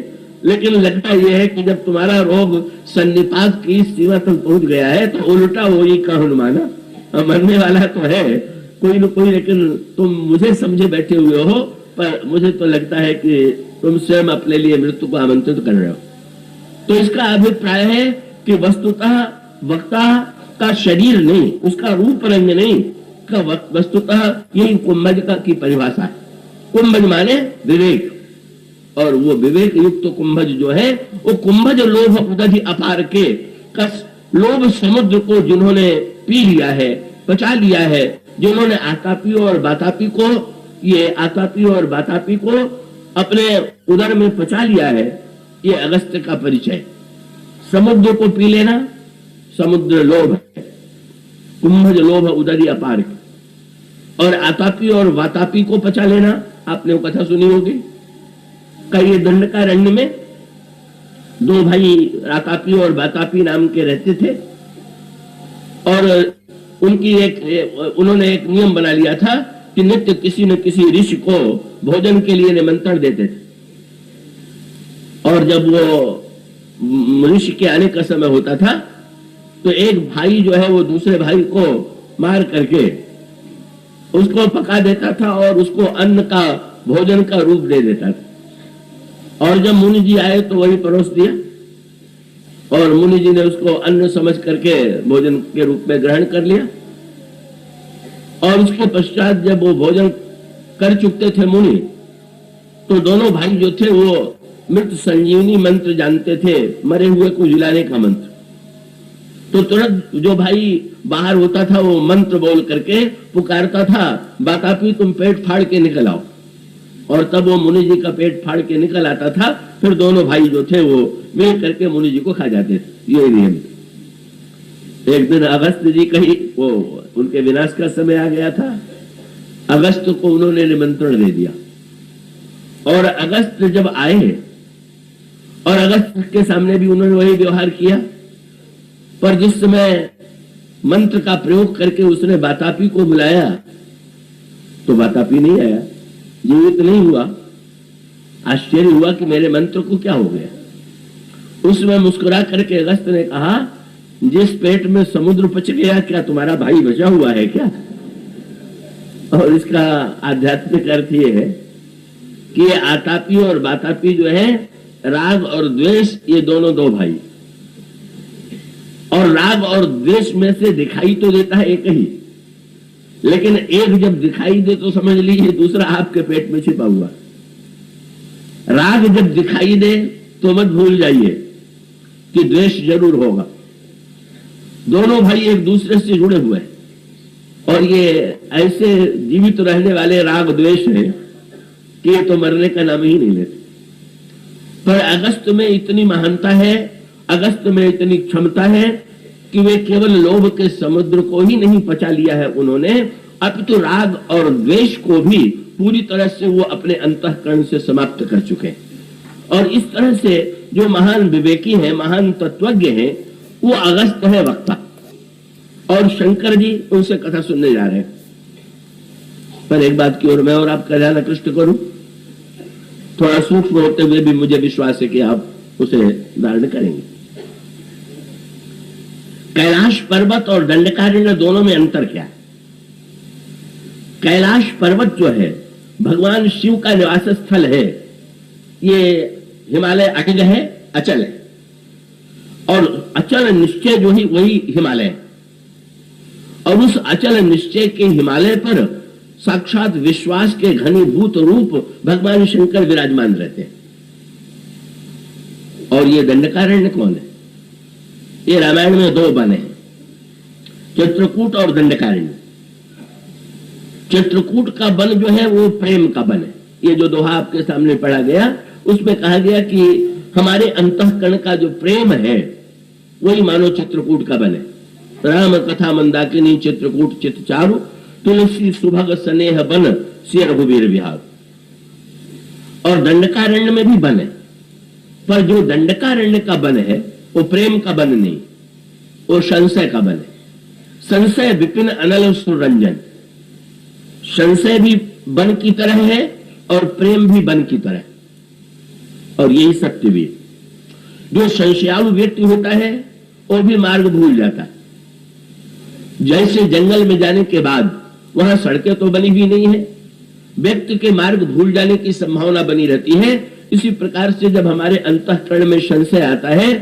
लेकिन लगता यह है कि जब तुम्हारा रोग सन्निपात की सीमा तक पहुंच गया है तो उल्टा वही का हनुमाना, मरने वाला तो है कोई न कोई, लेकिन तुम मुझे समझे बैठे हुए हो, पर मुझे तो लगता है कि तुम स्वयं अपने लिए मृत्यु को आमंत्रित कर रहे हो। तो इसका अभिप्राय है कि वस्तुतः वक्ता का शरीर नहीं, उसका रूप रंग नहीं, का वस्तुतः यही कुंभज का की परिभाषा है। कुंभज माने विवेक, और वो विवेक युक्त कुंभज जो है वो कुंभज लोभ उदधि अपार के कस लोभ समुद्र को जिन्होंने पी लिया है, पचा लिया है, जिन्होंने आतापी और बातापी को, ये आतापी और बातापी को अपने उदर में पचा लिया है, ये अगस्त्य का परिचय। समुद्र को पी लेना समुद्र लोभ है, कुंभज लोभ उदरी अपार। और आतापी और वातापी को पचा लेना, आपने वो कथा सुनी होगी, कई दंडकारण्य में दो भाई आतापी और वातापी नाम के रहते थे, और उन्होंने एक नियम बना लिया था कि नित्य किसी न किसी ऋषि को भोजन के लिए निमंत्रण देते थे। और जब वो ऋषि के आने का समय होता था तो एक भाई जो है वो दूसरे भाई को मार करके उसको पका देता था और उसको अन्न का, भोजन का रूप दे देता था। और जब मुनि जी आए तो वही परोस दिया, और मुनि जी ने उसको अन्न समझ करके भोजन के रूप में ग्रहण कर लिया। और उसके पश्चात जब वो भोजन कर चुके थे मुनि, तो दोनों भाई जो थे वो मृत संजीवनी मंत्र जानते थे, मरे हुए को जिलाने का मंत्र। तो तुरंत जो भाई बाहर होता था वो मंत्र बोल करके पुकारता था, बातापी तुम पेट फाड़ के निकल आओ, और तब वो मुनि जी का पेट फाड़ के निकल आता था। फिर दोनों भाई जो थे वो मिल करके मुनि जी को खा जाते थे। ये नियम। एक दिन अगस्त जी कहीं वो उनके विनाश का समय आ गया था, अगस्त को उन्होंने निमंत्रण दे दिया, और अगस्त जब आए और अगस्त के सामने भी उन्होंने वही व्यवहार किया, पर जिस समय मंत्र का प्रयोग करके उसने बातापी को बुलाया तो बातापी नहीं आया, जीवित नहीं हुआ। आश्चर्य हुआ कि मेरे मंत्र को क्या हो गया। उसमें मुस्कुरा करके अगस्त ने कहा, जिस पेट में समुद्र पच गया, क्या तुम्हारा भाई बचा हुआ है क्या? और इसका आध्यात्मिक अर्थ ये है कि ये आतापी और बातापी जो है, राग और द्वेष, ये दोनों दो भाई, और राग और द्वेष में से दिखाई तो देता है एक ही, लेकिन एक जब दिखाई दे तो समझ लीजिए दूसरा आपके पेट में छिपा हुआ। राग जब दिखाई दे तो मत भूल जाइए कि द्वेष जरूर होगा, दोनों भाई एक दूसरे से जुड़े हुए हैं और ये ऐसे जीवित रहने वाले राग द्वेष हैं कि ये तो मरने का नाम ही नहीं लेते। पर अगस्त में इतनी महानता है, अगस्त में इतनी क्षमता है कि वे केवल लोभ के समुद्र को ही नहीं पचा लिया है उन्होंने, अपितु राग और द्वेष को भी पूरी तरह से वो अपने अंतःकरण से समाप्त कर चुके हैं। और इस तरह से जो महान विवेकी हैं, महान तत्वज्ञ हैं, वो अगस्त है वक्ता, और शंकर जी उनसे कथा सुनने जा रहे हैं। पर एक बात की ओर मैं और आपका ध्यान आकृष्ट करूं, थोड़ा सूक्ष्म होते हुए भी मुझे विश्वास है कि आप उसे धारण करेंगे। कैलाश पर्वत और दंडकारण्य दोनों में अंतर क्या है? कैलाश पर्वत जो है भगवान शिव का निवास स्थल है, ये हिमालय अटग है, अचल है, और अचल निश्चय जो ही वही हिमालय है। और उस अचल निश्चय के हिमालय पर साक्षात विश्वास के घनीभूत रूप भगवान शंकर विराजमान रहते हैं। और ये दंडकारण्य कौन है? ये रामायण में दो वन हैं, चित्रकूट और दंडकारण्य। चित्रकूट का वन जो है वो प्रेम का वन है। ये जो दोहा आपके सामने पढ़ा गया उसमें कहा गया कि हमारे अंतःकरण का जो प्रेम है वही मानो चित्रकूट का वन है। राम कथा मंदाकिनी चित्रकूट चित चारु, तुलसी सुभग स्नेह बन सिय रघुवीर विहार। और दंडकारण्य में भी वन है, पर जो दंडकारण्य का वन है वो प्रेम का वन नहीं, वो संशय का वन है। संशय विपिन अनल सुरंजन, संशय भी वन की तरह है और प्रेम भी वन की तरह। और यही सत्य भी, जो संशयालु व्यक्ति होता है वो भी मार्ग भूल जाता है। जैसे जंगल में जाने के बाद वहां सड़कें तो बनी हुई नहीं है, व्यक्ति के मार्ग भूल जाने की संभावना बनी रहती है। इसी प्रकार से जब हमारे अंतःकरण में संशय आता है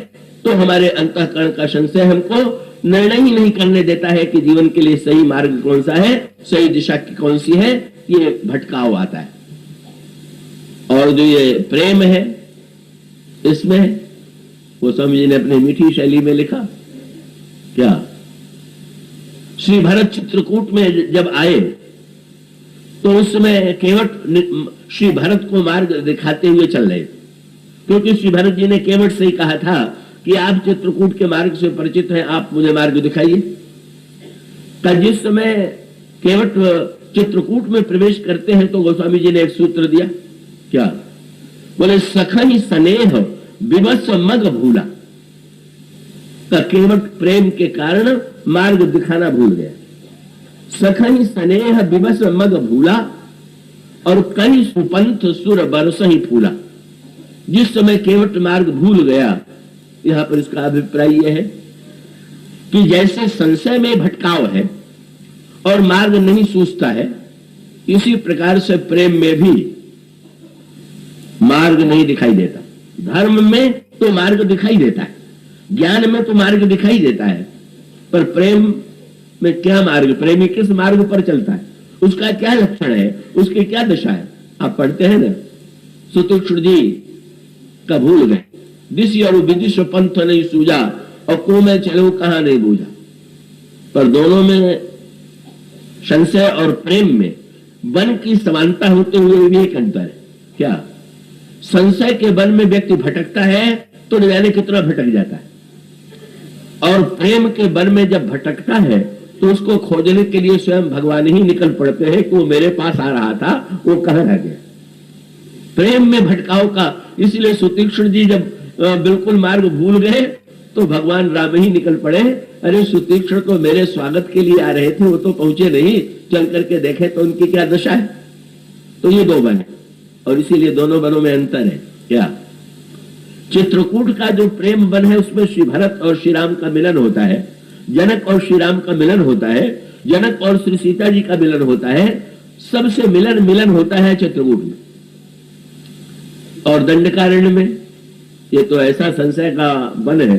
तो हमारे अंतःकरण का संशय हमको निर्णय ही नहीं करने देता है कि जीवन के लिए सही मार्ग कौन सा है, सही दिशा की कौन सी है। ये भटकाव आता है। और जो ये प्रेम है, इसमें वो स्वामी जी ने अपनी मीठी शैली में लिखा क्या, श्री भरत चित्रकूट में जब आए तो उस समय केवट श्री भरत को मार्ग दिखाते हुए चल रहे, क्योंकि श्री भरत जी ने केवट से ही कहा था कि आप चित्रकूट के मार्ग से परिचित हैं, आप मुझे मार्ग दिखाइए। तो जिस समय केवट चित्रकूट में प्रवेश करते हैं तो गोस्वामी जी ने एक सूत्र दिया क्या, बोले सखई स्नेह विवश मग भूला। केवट प्रेम के कारण मार्ग दिखाना भूल गया। सखई स्नेह विवश मग भूला और कई सुपंथ सुर बरस ही फूला। जिस समय केवट मार्ग भूल गया, यहां पर इसका अभिप्राय यह है कि जैसे संशय में भटकाव है और मार्ग नहीं सूझता है, इसी प्रकार से प्रेम में भी मार्ग नहीं दिखाई देता। धर्म में तो मार्ग दिखाई देता है, ज्ञान में तो मार्ग दिखाई देता है, पर प्रेम में क्या मार्ग, प्रेमी किस मार्ग पर चलता है, उसका क्या लक्षण है, उसकी क्या दशा है। आप पढ़ते हैं ना, सुतीक्ष्ण जी का भूल गए, दिश और विदिश पंथ नहीं सूझा और को में चलो कहां नहीं बूझा। पर दोनों में, संशय और प्रेम में वन की समानता होते हुए भी एक अंतर है क्या। संशय के वन में व्यक्ति भटकता है तो न जाने कितना भटक जाता है, और प्रेम के वन में जब भटकता है तो उसको खोजने के लिए स्वयं भगवान ही निकल पड़ते हैं कि वो मेरे पास आ रहा था, वो कहां रह गया। प्रेम में भटकाव का, इसलिए सुतीक्ष्ण जी जब बिल्कुल मार्ग भूल गए तो भगवान राम ही निकल पड़े। अरे सुतीक्ष्ण तो मेरे स्वागत के लिए आ रहे थे, वो तो पहुंचे नहीं, चल करके देखे तो उनकी क्या दशा है। तो ये दो वन है और इसीलिए दोनों वनों में अंतर है क्या। चित्रकूट का जो प्रेम वन है उसमें श्री भरत और श्री राम का मिलन होता है, जनक और श्री राम का मिलन होता है, जनक और श्री सीता जी का मिलन होता है, सबसे मिलन होता है चित्रकूट में। और दंडकारण्य में ये तो ऐसा संशय का वन है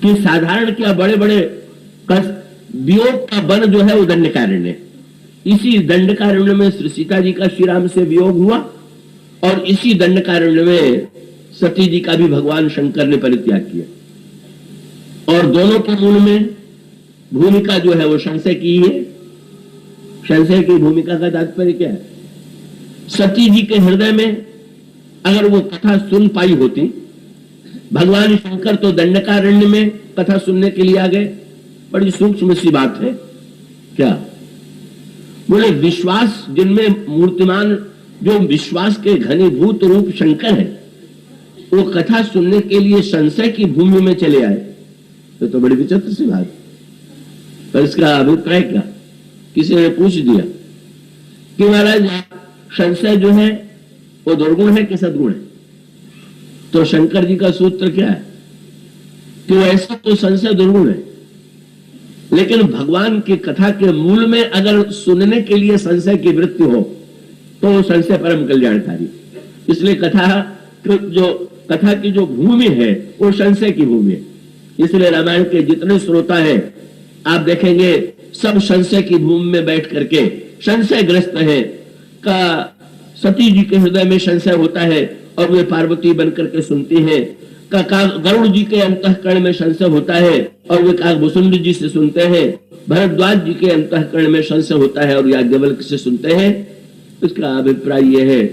कि साधारण क्या बड़े बड़े वियोग का वन जो है वो दंडकारण्य। इसी दंडकारण्य में श्री सीता जी का श्री राम से वियोग हुआ और इसी दंडकारण्य में सती जी का भी भगवान शंकर ने परित्याग किया। और दोनों के मूल में भूमिका जो है वो संशय की है। संशय की भूमिका का तात्पर्य क्या है? सती जी के हृदय में अगर वो कथा सुन पाई होती, भगवान शंकर तो दंडकारण्य में कथा सुनने के लिए आ गए। बड़ी सूक्ष्म सी बात है। क्या बोले? विश्वास जिनमें मूर्तिमान, जो विश्वास के घनीभूत रूप शंकर है, वो कथा सुनने के लिए संशय की भूमि में चले आए, तो बड़ी विचित्र सी बात। पर इसका अभिप्राय क्या? किसी ने पूछ दिया कि महाराज संशय जो है वो दुर्गुण है कि सद्गुण है? तो शंकर जी का सूत्र क्या है कि ऐसा तो संशय दुर्गुण है, लेकिन भगवान की कथा के मूल में अगर सुनने के लिए संशय की वृत्ति हो तो संशय परम कल्याणकारी। इसलिए कथा की जो भूमि है वो संशय की भूमि है। इसलिए रामायण के जितने श्रोता हैं आप देखेंगे सब संशय की भूमि में बैठ करके संशयग्रस्त है। का सती जी के हृदय में संशय होता है और वे पार्वती बनकर के सुनती हैं। गरुड़ जी के अंतःकरण में संशय होता है और वे काकभूषुंड जी से सुनते हैं। भरद्वाज जी के अंतःकरण में संशय होता है और याज्ञवल्क्य से सुनते हैं। इसका अभिप्राय यह है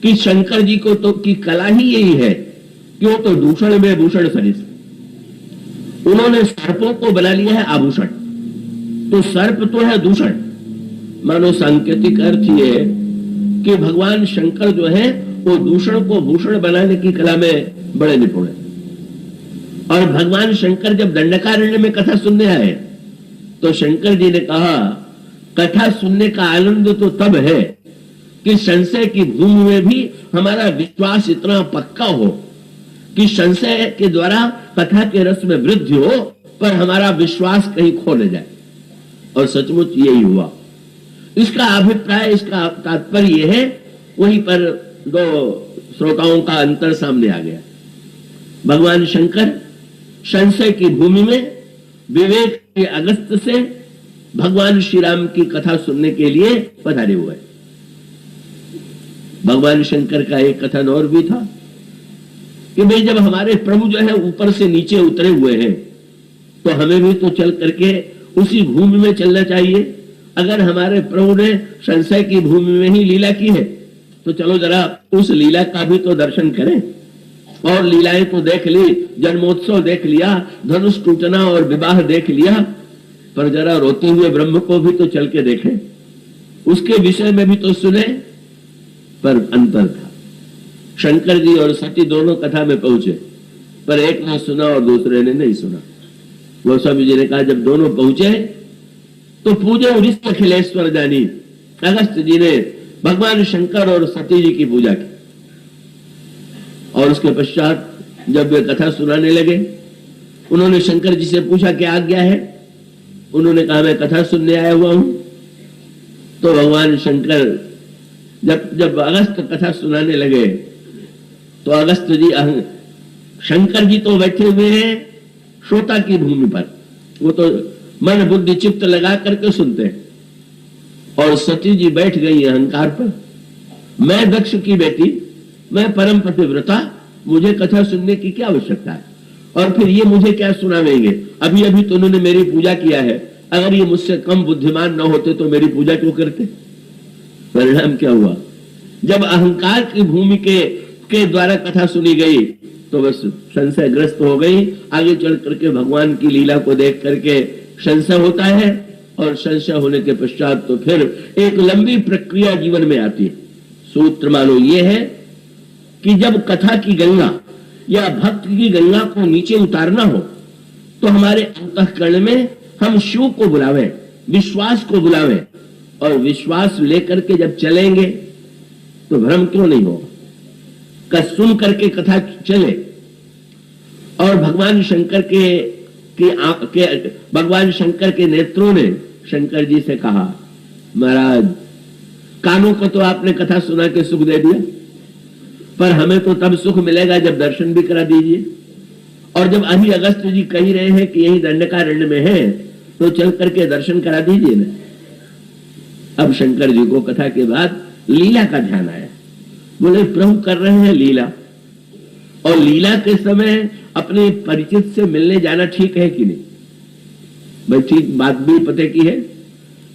कि शंकर जी को तो की कला ही यही है कि वो तो दूषण में भूषण सरिस, उन्होंने सर्पों को बना लिया है आभूषण। तो सर्प तो है दूषण, मानो सांकेतिक अर्थ ये है कि भगवान शंकर जो है वो दूषण को भूषण बनाने की कला में बड़े निपुण है। और भगवान शंकर जब दंडकारण्य में कथा सुनने आए तो शंकर जी ने कहा, कथा सुनने का आनंद तो तब है कि संशय की भूमि में भी हमारा विश्वास इतना पक्का हो कि संशय के द्वारा कथा के रस में वृद्धि हो, पर हमारा विश्वास कहीं खो न जाए। और सचमुच यही हुआ। इसका अभिप्राय, इसका तात्पर्य यह है, वहीं पर दो श्रोताओं का अंतर सामने आ गया। भगवान शंकर संशय की भूमि में विवेक के अगस्त से भगवान श्री राम की कथा सुनने के लिए पधारे हुए। भगवान शंकर का एक कथन और भी था कि भाई जब हमारे प्रभु जो है ऊपर से नीचे उतरे हुए हैं तो हमें भी तो चल करके उसी भूमि में चलना चाहिए। अगर हमारे प्रभु ने संशय की भूमि में ही लीला की है तो चलो जरा उस लीला का भी तो दर्शन करें। और लीलाएं तो देख ली, जन्मोत्सव देख लिया, धनुष टूटना और विवाह देख लिया, पर जरा रोते हुए ब्रह्म को भी तो चल के देखें, उसके विषय में भी तो सुने। पर अंतर था, शंकर जी और सती दोनों कथा में पहुंचे, पर एक ने सुना और दूसरे ने नहीं सुना। गोस्वामी जी ने कहा जब दोनों पहुंचे तो पूजे उड़ीसा अखिलेश्वर जानी। अगस्त जी ने भगवान शंकर और सती जी की पूजा की और उसके पश्चात जब वे कथा सुनाने लगे, उन्होंने शंकर जी से पूछा क्या आज्ञा है। उन्होंने कहा मैं कथा सुनने आया हुआ हूं। तो भगवान शंकर जब अगस्त कथा सुनाने लगे तो अगस्त जी, शंकर जी तो बैठे हुए हैं श्रोता की भूमि पर, वो तो मन बुद्धि चित्त लगा करके सुनते हैं, और सती जी बैठ गई अहंकार पर। मैं दक्ष की बेटी, मैं परम पतिव्रता, मुझे कथा सुनने की क्या आवश्यकता है, और फिर ये मुझे क्या सुनावेंगे। अभी अभी तो उन्होंने मेरी पूजा किया है, अगर ये मुझसे कम बुद्धिमान न होते तो मेरी पूजा क्यों करते। परिणाम क्या हुआ, जब अहंकार की भूमि के द्वारा कथा सुनी गई तो बस संशयग्रस्त हो गई। आगे चल करके भगवान की लीला को देख करके संशय होता है, और संशय होने के पश्चात तो फिर एक लंबी प्रक्रिया जीवन में आती है। सूत्र मानो ये है कि जब कथा की गंगा या भक्त की गंगा को नीचे उतारना हो तो हमारे अंतःकरण में हम शिव को बुलावें, विश्वास को बुलावें, और विश्वास लेकर के जब चलेंगे तो भ्रम क्यों नहीं होगा। सुन करके कथा चले। और भगवान शंकर के नेत्रों ने शंकर जी से कहा, महाराज कानों को तो आपने कथा सुना के सुख दे दिया, पर हमें तो तब सुख मिलेगा जब दर्शन भी करा दीजिए। और जब अभी अगस्त जी कह रहे हैं कि यही दंडकारण्य में है तो चल करके दर्शन करा दीजिए ना। अब शंकर जी को कथा के बाद लीला का ध्यान आया। बोले प्रभु कर रहे हैं लीला, और लीला के समय अपने परिचित से मिलने जाना ठीक है कि नहीं? भाई ठीक बात भी पते की है।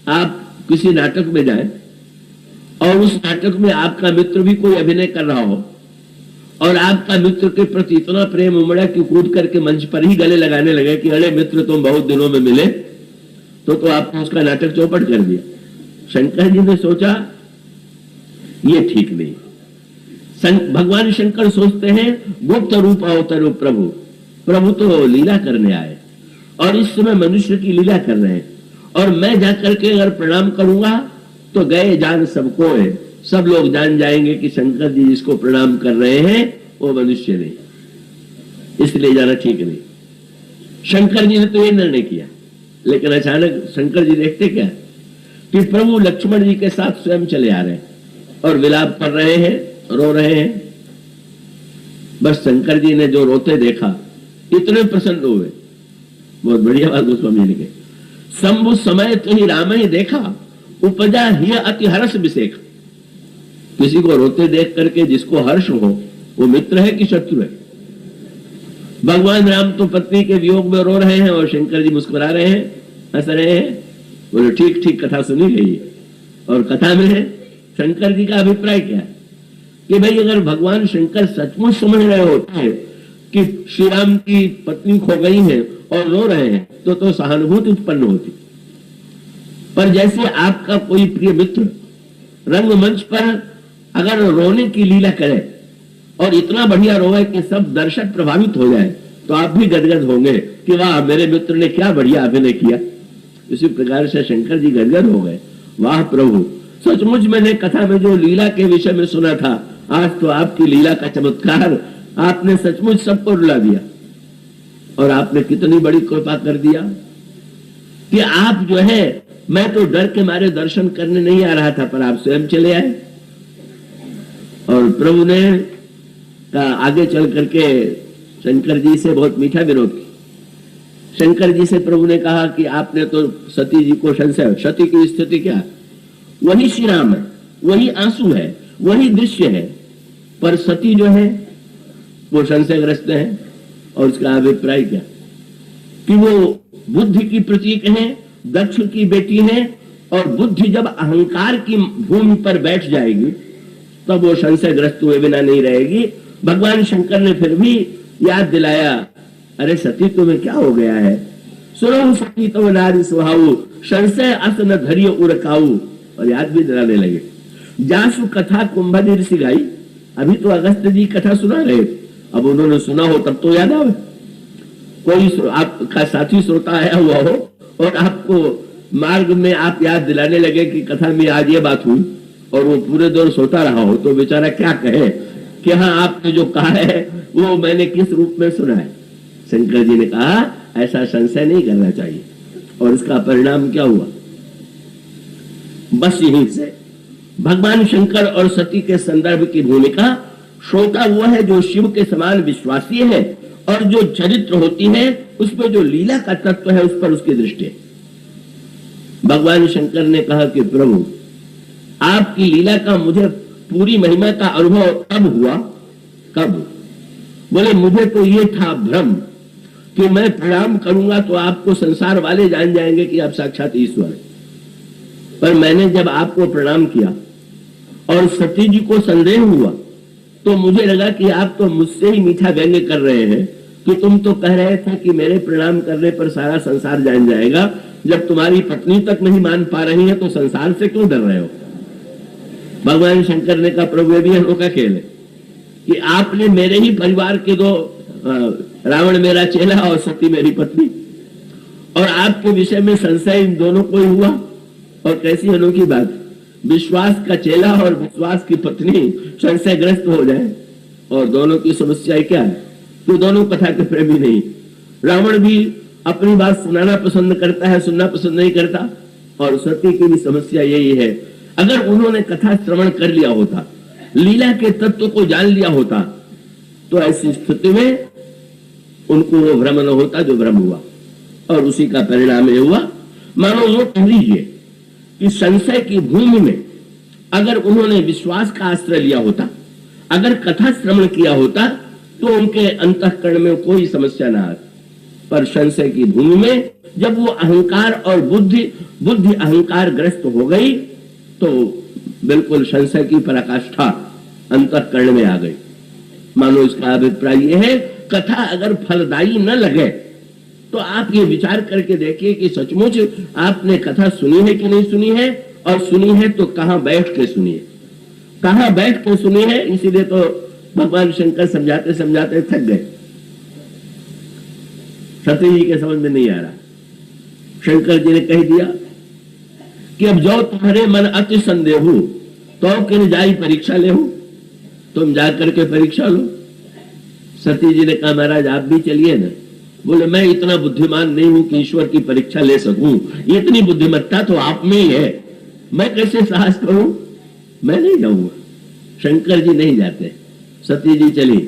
आप किसी नाटक में जाएं और उस नाटक में आपका मित्र भी कोई अभिनय कर रहा हो और आपका मित्र के प्रति इतना प्रेम उमड़ा कि कूद करके मंच पर ही गले लगाने लगे कि अरे मित्र तुम बहुत दिनों में मिले, तो आपने उसका नाटक चौपट कर दिया। शंकर जी ने सोचा ये ठीक नहीं। भगवान शंकर सोचते हैं गुप्त रूप अवतारो प्रभु, प्रभु तो लीला करने आए और इस समय मनुष्य की लीला कर रहे हैं, और मैं जाकर के अगर प्रणाम करूंगा तो गए जान सबको है, सब लोग जान जाएंगे कि शंकर जी जिसको प्रणाम कर रहे हैं वो मनुष्य नहीं, इसलिए जाना ठीक नहीं। शंकर जी ने तो ये निर्णय किया, लेकिन अचानक शंकर जी देखते क्या कि प्रभु लक्ष्मण जी के साथ स्वयं चले आ रहे हैं और विलाप कर रहे हैं, रो रहे हैं। बस शंकर जी ने जो रोते देखा इतने प्रसन्न हुए। बहुत बढ़िया बात गोस्वामी ने कही, शंभु समय तो ही राम ही देखा, उपजा ही अति हर्ष विशेख। किसी को रोते देख करके जिसको हर्ष हो वो मित्र है कि शत्रु है? भगवान राम तो पत्नी के वियोग में रो रहे हैं और शंकर जी मुस्कुरा रहे हैं, हंस रहे हैं। बोले ठीक ठीक कथा सुनी गई। और कथा में है शंकर जी का अभिप्राय क्या है कि भाई अगर भगवान शंकर सचमुच समझ रहे होते कि श्री राम की पत्नी खो गई है और रो रहे हैं तो सहानुभूति उत्पन्न होती। पर जैसे आपका कोई प्रिय मित्र रंगमंच पर अगर रोने की लीला करे और इतना बढ़िया रोए कि सब दर्शक प्रभावित हो जाए तो आप भी गदगद होंगे कि वाह मेरे मित्र ने क्या बढ़िया अभिनय किया। इसी प्रकार से शंकर जी गदगद हो गए, वाह प्रभु सचमुच मैंने कथा में जो लीला के विषय में सुना था, आज तो आपकी लीला का चमत्कार आपने सचमुच सबको रुला दिया। और आपने कितनी बड़ी कृपा कर दिया कि आप जो है, मैं तो डर के मारे दर्शन करने नहीं आ रहा था पर आप स्वयं चले आए। और प्रभु ने आगे चल करके शंकर जी से बहुत मीठा विरोध किया। शंकर जी से प्रभु ने कहा कि आपने तो सती जी को संशय, सती की स्थिति क्या, वही श्री राम है, वही आंसू है, वही दृश्य है, पर सती जो है वो संशयग्रस्त है। और उसका अभिप्राय क्या कि वो बुद्धि की प्रतीक है, दक्ष की बेटी है, और बुद्धि जब अहंकार की भूमि पर बैठ जाएगी तब वो संशयग्रस्त हुए बिना नहीं रहेगी। भगवान शंकर ने फिर भी याद दिलाया, अरे सती तुम्हें क्या हो गया है, सुनो सती तो नारी सुहाऊ, संशय अस न धरिय उड़काऊ। और याद भी दिलाने लगे, जासु कथा कुंभनीर सिगाई। अभी तो अगस्त जी कथा सुना रहे, अब उन्होंने सुना हो तब तो याद आवे। कोई आपका साथी श्रोता आया हुआ हो और आपको मार्ग में आप याद दिलाने लगे कि कथा में आज ये बात हुई, और वो पूरे दौर सोता रहा हो तो बेचारा क्या कहे कि हाँ आपने जो कहा है वो मैंने किस रूप में सुना है। शंकर जी ने कहा ऐसा संशय नहीं करना चाहिए। और इसका परिणाम क्या हुआ, बस यहीं से भगवान शंकर और सती के संदर्भ की भूमिका श्रोता हुआ है जो शिव के समान विश्वासी है, और जो चरित्र होती है उसमें जो लीला का तत्व है उस पर उसकी दृष्टि है। भगवान शंकर ने कहा कि प्रभु आपकी लीला का मुझे पूरी महिमा का अनुभव कब हुआ, कब? बोले मुझे तो ये था भ्रम कि मैं प्रणाम करूंगा तो आपको संसार वाले जान जाएंगे कि आप साक्षात ईश्वर हैं। पर मैंने जब आपको प्रणाम किया और सती जी को संदेह हुआ तो मुझे लगा कि आप तो मुझसे ही मीठा व्यंग्य कर रहे हैं कि तुम तो कह रहे थे कि मेरे प्रणाम करने पर सारा संसार जान जाएगा, जब तुम्हारी पत्नी तक नहीं मान पा रही है तो संसार से क्यों डर रहे हो? भगवान शंकर ने कहा प्रभु ये भी अनोखा खेल है कि आपने मेरे ही परिवार के दो, रावण मेरा चेला और सती मेरी पत्नी, और आपके विषय में संशय इन दोनों को ही हुआ। और कैसी अनोखी बात, विश्वास का चेला और विश्वास की पत्नी संशयग्रस्त हो जाए, और दोनों की समस्या क्या है तो दोनों कथा के प्रेमी नहीं। रावण भी अपनी बात सुनाना पसंद करता है, सुनना पसंद नहीं करता, और सती की भी समस्या यही है। अगर उन्होंने कथा श्रवण कर लिया होता, लीला के तत्व को जान लिया होता, तो ऐसी स्थिति में उनको वो भ्रम न होता जो भ्रम हुआ, और उसी का परिणाम ये हुआ। मानो वो कह लीजिए कि संशय की भूमि में अगर उन्होंने विश्वास का आश्रय लिया होता, अगर कथा श्रवण किया होता, तो उनके अंतःकरण में कोई समस्या ना आती। पर संशय की भूमि में जब वो अहंकार और बुद्धि अहंकार ग्रस्त हो गई तो बिल्कुल संशय की पराकाष्ठा अंतःकरण में आ गई। मानो इसका अभिप्राय यह है, कथा अगर फलदायी न लगे तो आप ये विचार करके देखिए कि सचमुच आपने कथा सुनी है कि नहीं सुनी है, और सुनी है तो कहां बैठ के सुनी है, कहां बैठ के सुनी है। इसीलिए तो भगवान शंकर समझाते समझाते थक गए। सती जी के समझ में नहीं आ रहा। शंकर जी ने कह दिया कि अब जो तुम्हारे मन अति संदेह तो किन जाई परीक्षा ले, तुम जा करके परीक्षा लो। सती जी ने कहा महाराज आप भी चलिए ना। बोले मैं इतना बुद्धिमान नहीं हूं कि ईश्वर की परीक्षा ले सकूं, इतनी बुद्धिमत्ता तो आप में ही है, मैं कैसे साहस करूं, मैं नहीं जाऊंगा। शंकर जी नहीं जाते, सती जी चली।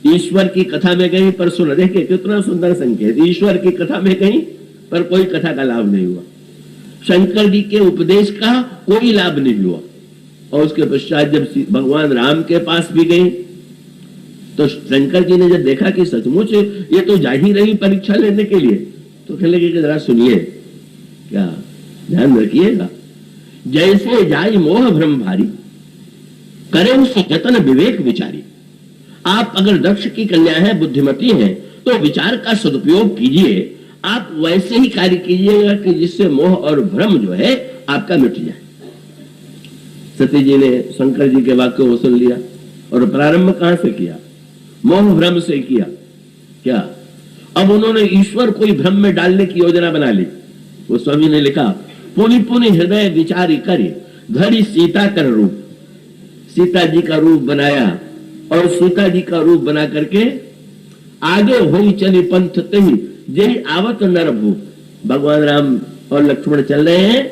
ईश्वर की कथा में गई पर सुन, देखिए कितना सुंदर संकेत, ईश्वर की कथा में गई पर कोई कथा का लाभ नहीं हुआ, शंकर जी के उपदेश का कोई लाभ नहीं हुआ। और उसके पश्चात जब भगवान राम के पास भी गई तो शंकर जी ने जब देखा कि सचमुच ये तो जा ही रही परीक्षा लेने के लिए, तो कहने लगे कि जरा सुनिए, क्या ध्यान रखिएगा, जैसे जाई मोह भ्रम भारी करे उससे जतन विवेक विचारी। आप अगर दक्ष की कन्या है, बुद्धिमती है, तो विचार का सदुपयोग कीजिए। आप वैसे ही कार्य कीजिएगा कि जिससे मोह और भ्रम जो है आपका मिट जाए। सती जी ने शंकर जी के वाक्य को सुन लिया और प्रारंभ कहां से किया, मोह भ्रम से किया। क्या अब उन्होंने ईश्वर को भ्रम में डालने की योजना बना ली। वो स्वामी ने लिखा, पुनि पुनि हृदय विचारी करी धरी सीता कर रूप। सीता जी का रूप बनाया और सीता जी का रूप बना करके आगे हुई चली पंथ तही जय आवत नर भूप। भगवान राम और लक्ष्मण चल रहे हैं,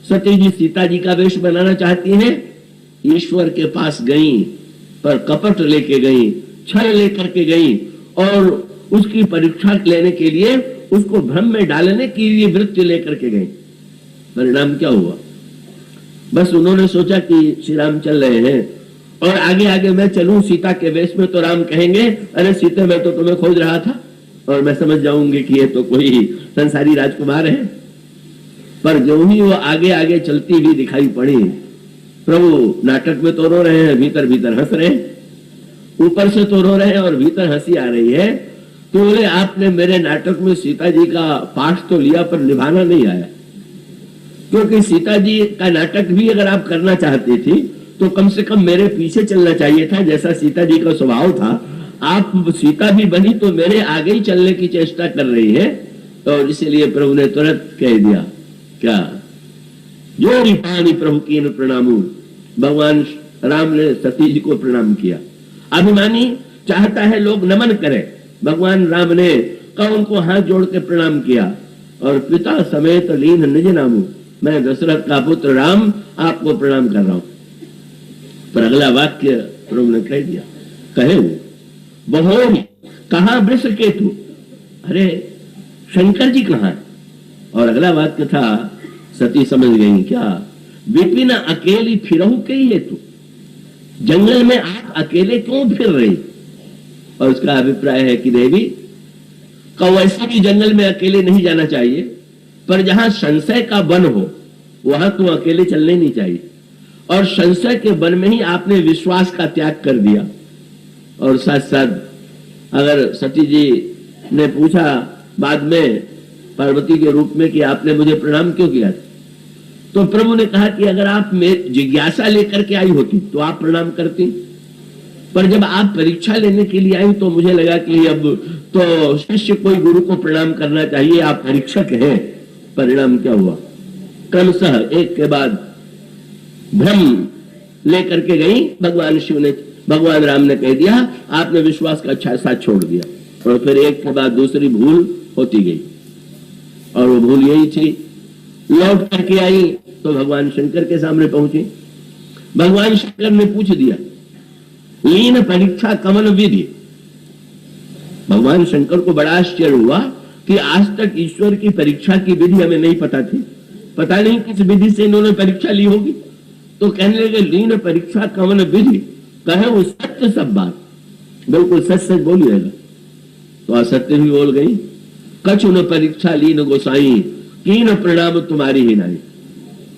सती जी सीता जी का वेश बनाना चाहती हैं। ईश्वर के पास गई पर कपट लेके गई, छल लेकर के गई और उसकी परीक्षा लेने के लिए उसको भ्रम में डालने की लिए वृत्ति लेकर के गई। परिणाम क्या हुआ, बस उन्होंने सोचा कि श्री राम चल रहे हैं और आगे आगे मैं चलूं सीता के वेश में, तो राम कहेंगे अरे सीता मैं तो तुम्हें खोज रहा था, और मैं समझ जाऊंगी कि ये तो कोई संसारी राजकुमार है। पर जो ही वो आगे आगे चलती हुई दिखाई पड़ी, प्रभु नाटक में तो रो रहे हैं, भीतर भीतर हंस रहे हैं, ऊपर से तो रो रहे हैं और भीतर हंसी आ रही है। तो बोले आपने मेरे नाटक में सीता जी का पाठ तो लिया पर निभाना नहीं आया, क्योंकि सीता जी का नाटक भी अगर आप करना चाहती थी तो कम से कम मेरे पीछे चलना चाहिए था, जैसा सीता जी का स्वभाव था। आप सीता भी बनी तो मेरे आगे ही चलने की चेष्टा कर रही है। और इसीलिए प्रभु ने तुरंत कह दिया, क्या जो रिपानी प्रभु की प्रणामू। भगवान राम ने सती जी को प्रणाम किया। अभिमानी चाहता है लोग नमन करें, भगवान राम ने उनको हाथ जोड़ के प्रणाम किया और पिता समेत लीन निज नामू, मैं दशरथ का पुत्र राम आपको प्रणाम कर रहा हूं। पर अगला वाक्य प्रभु ने कह दिया, कहे बहोरी कहां वृष केतु, अरे शंकर जी कहां है। और अगला वाक्य था, सती समझ गई, क्या विपिन अकेली फिरहु के ही हेतु, जंगल में आप अकेले क्यों फिर रही। और उसका अभिप्राय है कि देवी का वैसे भी जंगल में अकेले नहीं जाना चाहिए, पर जहां संशय का वन हो वहां तो अकेले चलने नहीं चाहिए। और संशय के वन में ही आपने विश्वास का त्याग कर दिया। और साथ साथ अगर सती जी ने पूछा बाद में पार्वती के रूप में कि आपने मुझे प्रणाम क्यों किया, तो प्रभु ने कहा कि अगर आप जिज्ञासा लेकर के आई होती तो आप प्रणाम करती, पर जब आप परीक्षा लेने के लिए आई तो मुझे लगा कि अब तो शिष्य कोई गुरु को प्रणाम करना चाहिए, आप परीक्षक हैं। परिणाम क्या हुआ, क्रमशः एक के बाद भ्रम लेकर के गई। भगवान राम ने कह दिया आपने विश्वास का अच्छा साथ छोड़ दिया, और फिर एक के बाद दूसरी भूल होती गई। और वो भूल यही थी, लौट करके आई तो भगवान शंकर के सामने पहुंची। भगवान शंकर ने पूछ दिया, लीन परीक्षा कमन विधि। भगवान शंकर को बड़ा आश्चर्य हुआ कि आज तक ईश्वर की परीक्षा की विधि हमें नहीं पता थी, पता नहीं किस विधि से इन्होंने परीक्षा ली होगी। तो कहने लगे लीन परीक्षा कमन विधि, कहे वो सत्य सब बात। बिल्कुल सच सच बोलिएगा। तो असत्य भी बोल गई। कछु न परीक्षा लीन गोसाई, कीन प्रणाम तुम्हारी ही नहीं।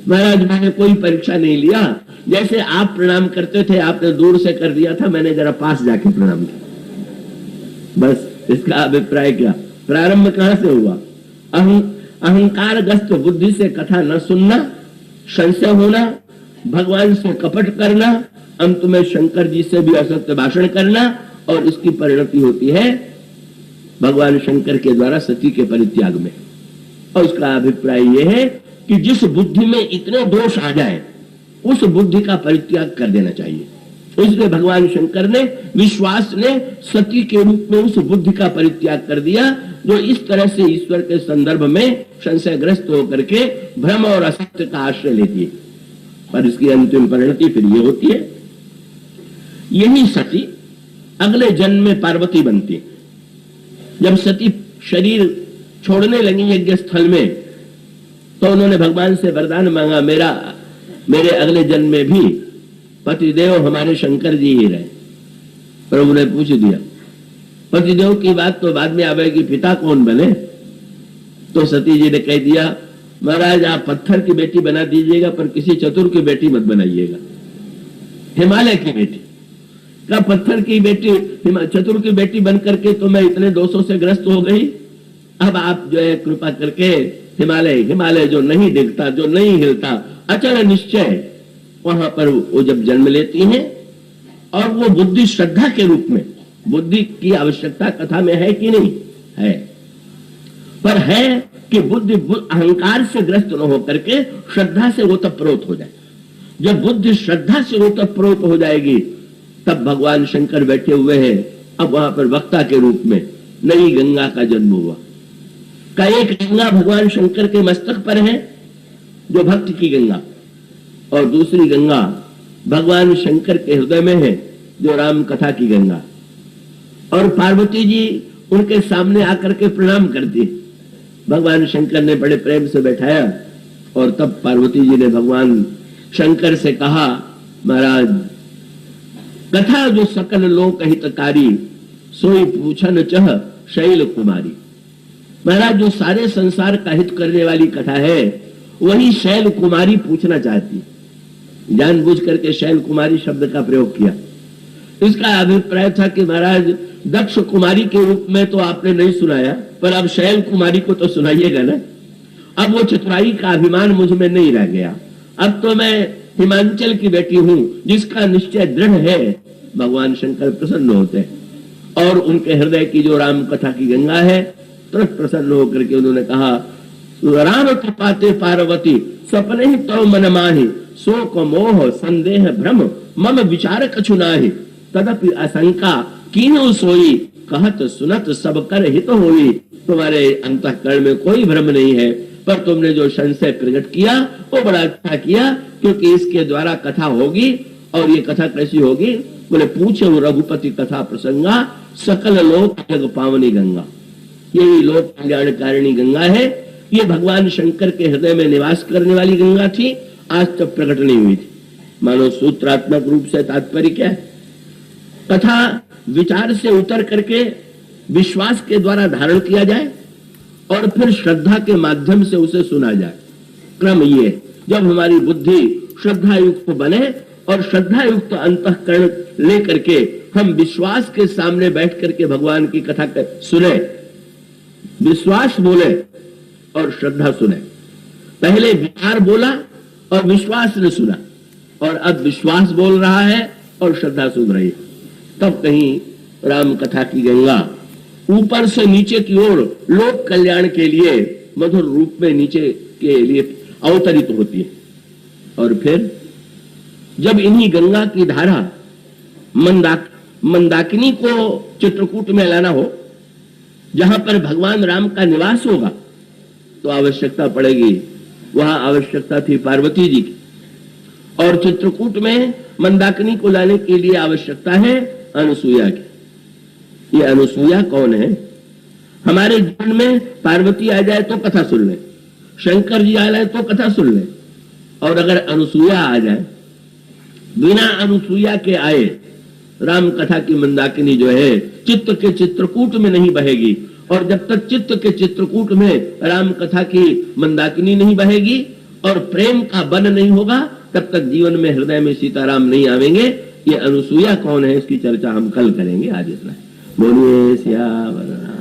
महाराज मैंने कोई परीक्षा नहीं लिया, जैसे आप प्रणाम करते थे आपने दूर से कर दिया था, मैंने जरा पास जाके प्रणाम किया, बस। इसका अभिप्राय क्या? प्रारंभ कहां से हुआ? अहंकार ग्रस्त बुद्धि से कथा न सुनना, संशय होना, भगवान से कपट करना, अंत में शंकर जी से भी असत्य भाषण करना, और इसकी परिणति होती है भगवान शंकर के द्वारा सती के परित्याग में। और उसका अभिप्राय यह है कि जिस बुद्धि में इतने दोष आ जाए उस बुद्धि का परित्याग कर देना चाहिए। इसलिए भगवान शंकर ने विश्वास ने सती के रूप में उस बुद्धि का परित्याग कर दिया जो इस तरह से ईश्वर के संदर्भ में संशयग्रस्त होकर के भ्रम और असत्य का आश्रय लेती है। पर इसकी अंतिम परिणति फिर ये होती है, यही सती अगले जन्म में पार्वती बनती है। जब सती शरीर छोड़ने लगी यज्ञ स्थल में तो उन्होंने भगवान से वरदान मांगा, मेरे अगले जन्म में भी पतिदेव हमारे शंकर जी ही रहे। प्रभु ने पूछ दिया, पतिदेव की बात तो बाद में आवेगी, पिता कौन बने? तो सती जी ने कह दिया, महाराज आप पत्थर की बेटी बना दीजिएगा पर किसी चतुर की बेटी मत बनाइएगा। हिमालय की बेटी का पत्थर की बेटी, चतुर की बेटी बन करके तो मैं इतने दोषों से ग्रस्त हो गई। अब आप जो है कृपा करके हिमालय जो नहीं दिखता, जो नहीं हिलता, अचल निश्चय, वहां पर वो जब जन्म लेती हैं और वो बुद्धि श्रद्धा के रूप में, बुद्धि की आवश्यकता कथा में है कि नहीं है, पर है कि बुद्धि अहंकार से ग्रस्त न होकर के श्रद्धा से ओतप्रोत हो जाए। जब बुद्धि श्रद्धा से ओतप्रोत हो जाएगी तब भगवान शंकर बैठे हुए हैं। अब वहां पर वक्ता के रूप में नई गंगा का जन्म हुआ। का एक गंगा भगवान शंकर के मस्तक पर है जो भक्ति की गंगा, और दूसरी गंगा भगवान शंकर के हृदय में है जो राम कथा की गंगा। और पार्वती जी उनके सामने आकर के प्रणाम करती। भगवान शंकर ने बड़े प्रेम से बैठाया और तब पार्वती जी ने भगवान शंकर से कहा, महाराज कथा जो सकल लोक हितकारी, सोई पूछन चह शैल कुमारी। महाराज जो सारे संसार का हित करने वाली कथा है वही शैल कुमारी पूछना चाहती। जानबूझ करके शैल कुमारी शब्द का प्रयोग किया। इसका अभिप्राय था कि महाराज दक्ष कुमारी के रूप में तो आपने नहीं सुनाया, पर अब शैल कुमारी को तो सुनाइएगा ना। अब वो चतुराई का अभिमान मुझ में नहीं रह गया। अब तो मैं हिमांचल की बेटी हूं जिसका निश्चय दृढ़ है। भगवान शंकर प्रसन्न होते हैं और उनके हृदय की जो राम कथा की गंगा है तुरंत प्रसन्न होकर के उन्होंने कहा, राम कृपाते पार्वती सपने ही तो मन माही, शोक मोह संदेह भ्रम मम विचार कछु नाही, तदपि आशंका कीन्हु सोई, कहत सुनत सब कर हित होई। तुम्हारे अंतःकरण में कोई भ्रम नहीं है, पर तुमने जो संशय प्रकट किया वो बड़ा अच्छा किया, क्योंकि इसके द्वारा कथा होगी। और ये कथा कैसी होगी? बोले पूछे रघुपति कथा प्रसंगा, सकल लोक जग पावनी गंगा। यही लोक कल्याणकारिणी गंगा है। ये भगवान शंकर के हृदय में निवास करने वाली गंगा थी, आज तक प्रकट नहीं हुई थी। मानो सूत्रात्मक रूप से तात्पर्य क्या है? कथा विचार से उतर करके विश्वास के द्वारा धारण किया जाए और फिर श्रद्धा के माध्यम से उसे सुना जाए। क्रम ये, जब हमारी बुद्धि श्रद्धा युक्त बने और श्रद्धा युक्त अंतःकरण लेकर के हम विश्वास के सामने बैठ करके भगवान की कथा सुने, विश्वास बोले और श्रद्धा सुने। पहले विचार बोला और विश्वास ने सुना, और अब विश्वास बोल रहा है और श्रद्धा सुन रही है। तब कहीं राम कथा की गंगा ऊपर से नीचे की ओर लोक कल्याण के लिए मधुर रूप में नीचे के लिए अवतरित होती है। और फिर जब इन्हीं गंगा की धारा मंदाकिनी को चित्रकूट में लाना हो, जहां पर भगवान राम का निवास होगा, तो आवश्यकता पड़ेगी। वहां आवश्यकता थी पार्वती जी की, और चित्रकूट में मंदाकिनी को लाने के लिए आवश्यकता है अनुसुईया की। ये अनुसुईया कौन है? हमारे जीवन में पार्वती आ जाए तो कथा सुन ले, शंकर जी आ जाए तो कथा सुन ले, और अगर अनुसुईया आ जाए, बिना अनुसुईया के आए राम कथा की मंदाकिनी जो है चित्त के चित्रकूट में नहीं बहेगी। और जब तक चित्त के चित्रकूट में राम कथा की मंदाकिनी नहीं बहेगी और प्रेम का बन नहीं होगा, तब तक जीवन में हृदय में सीताराम नहीं आवेंगे। ये अनुसूया कौन है, इसकी चर्चा हम कल करेंगे। आज इतना बोलिए सियावर राम।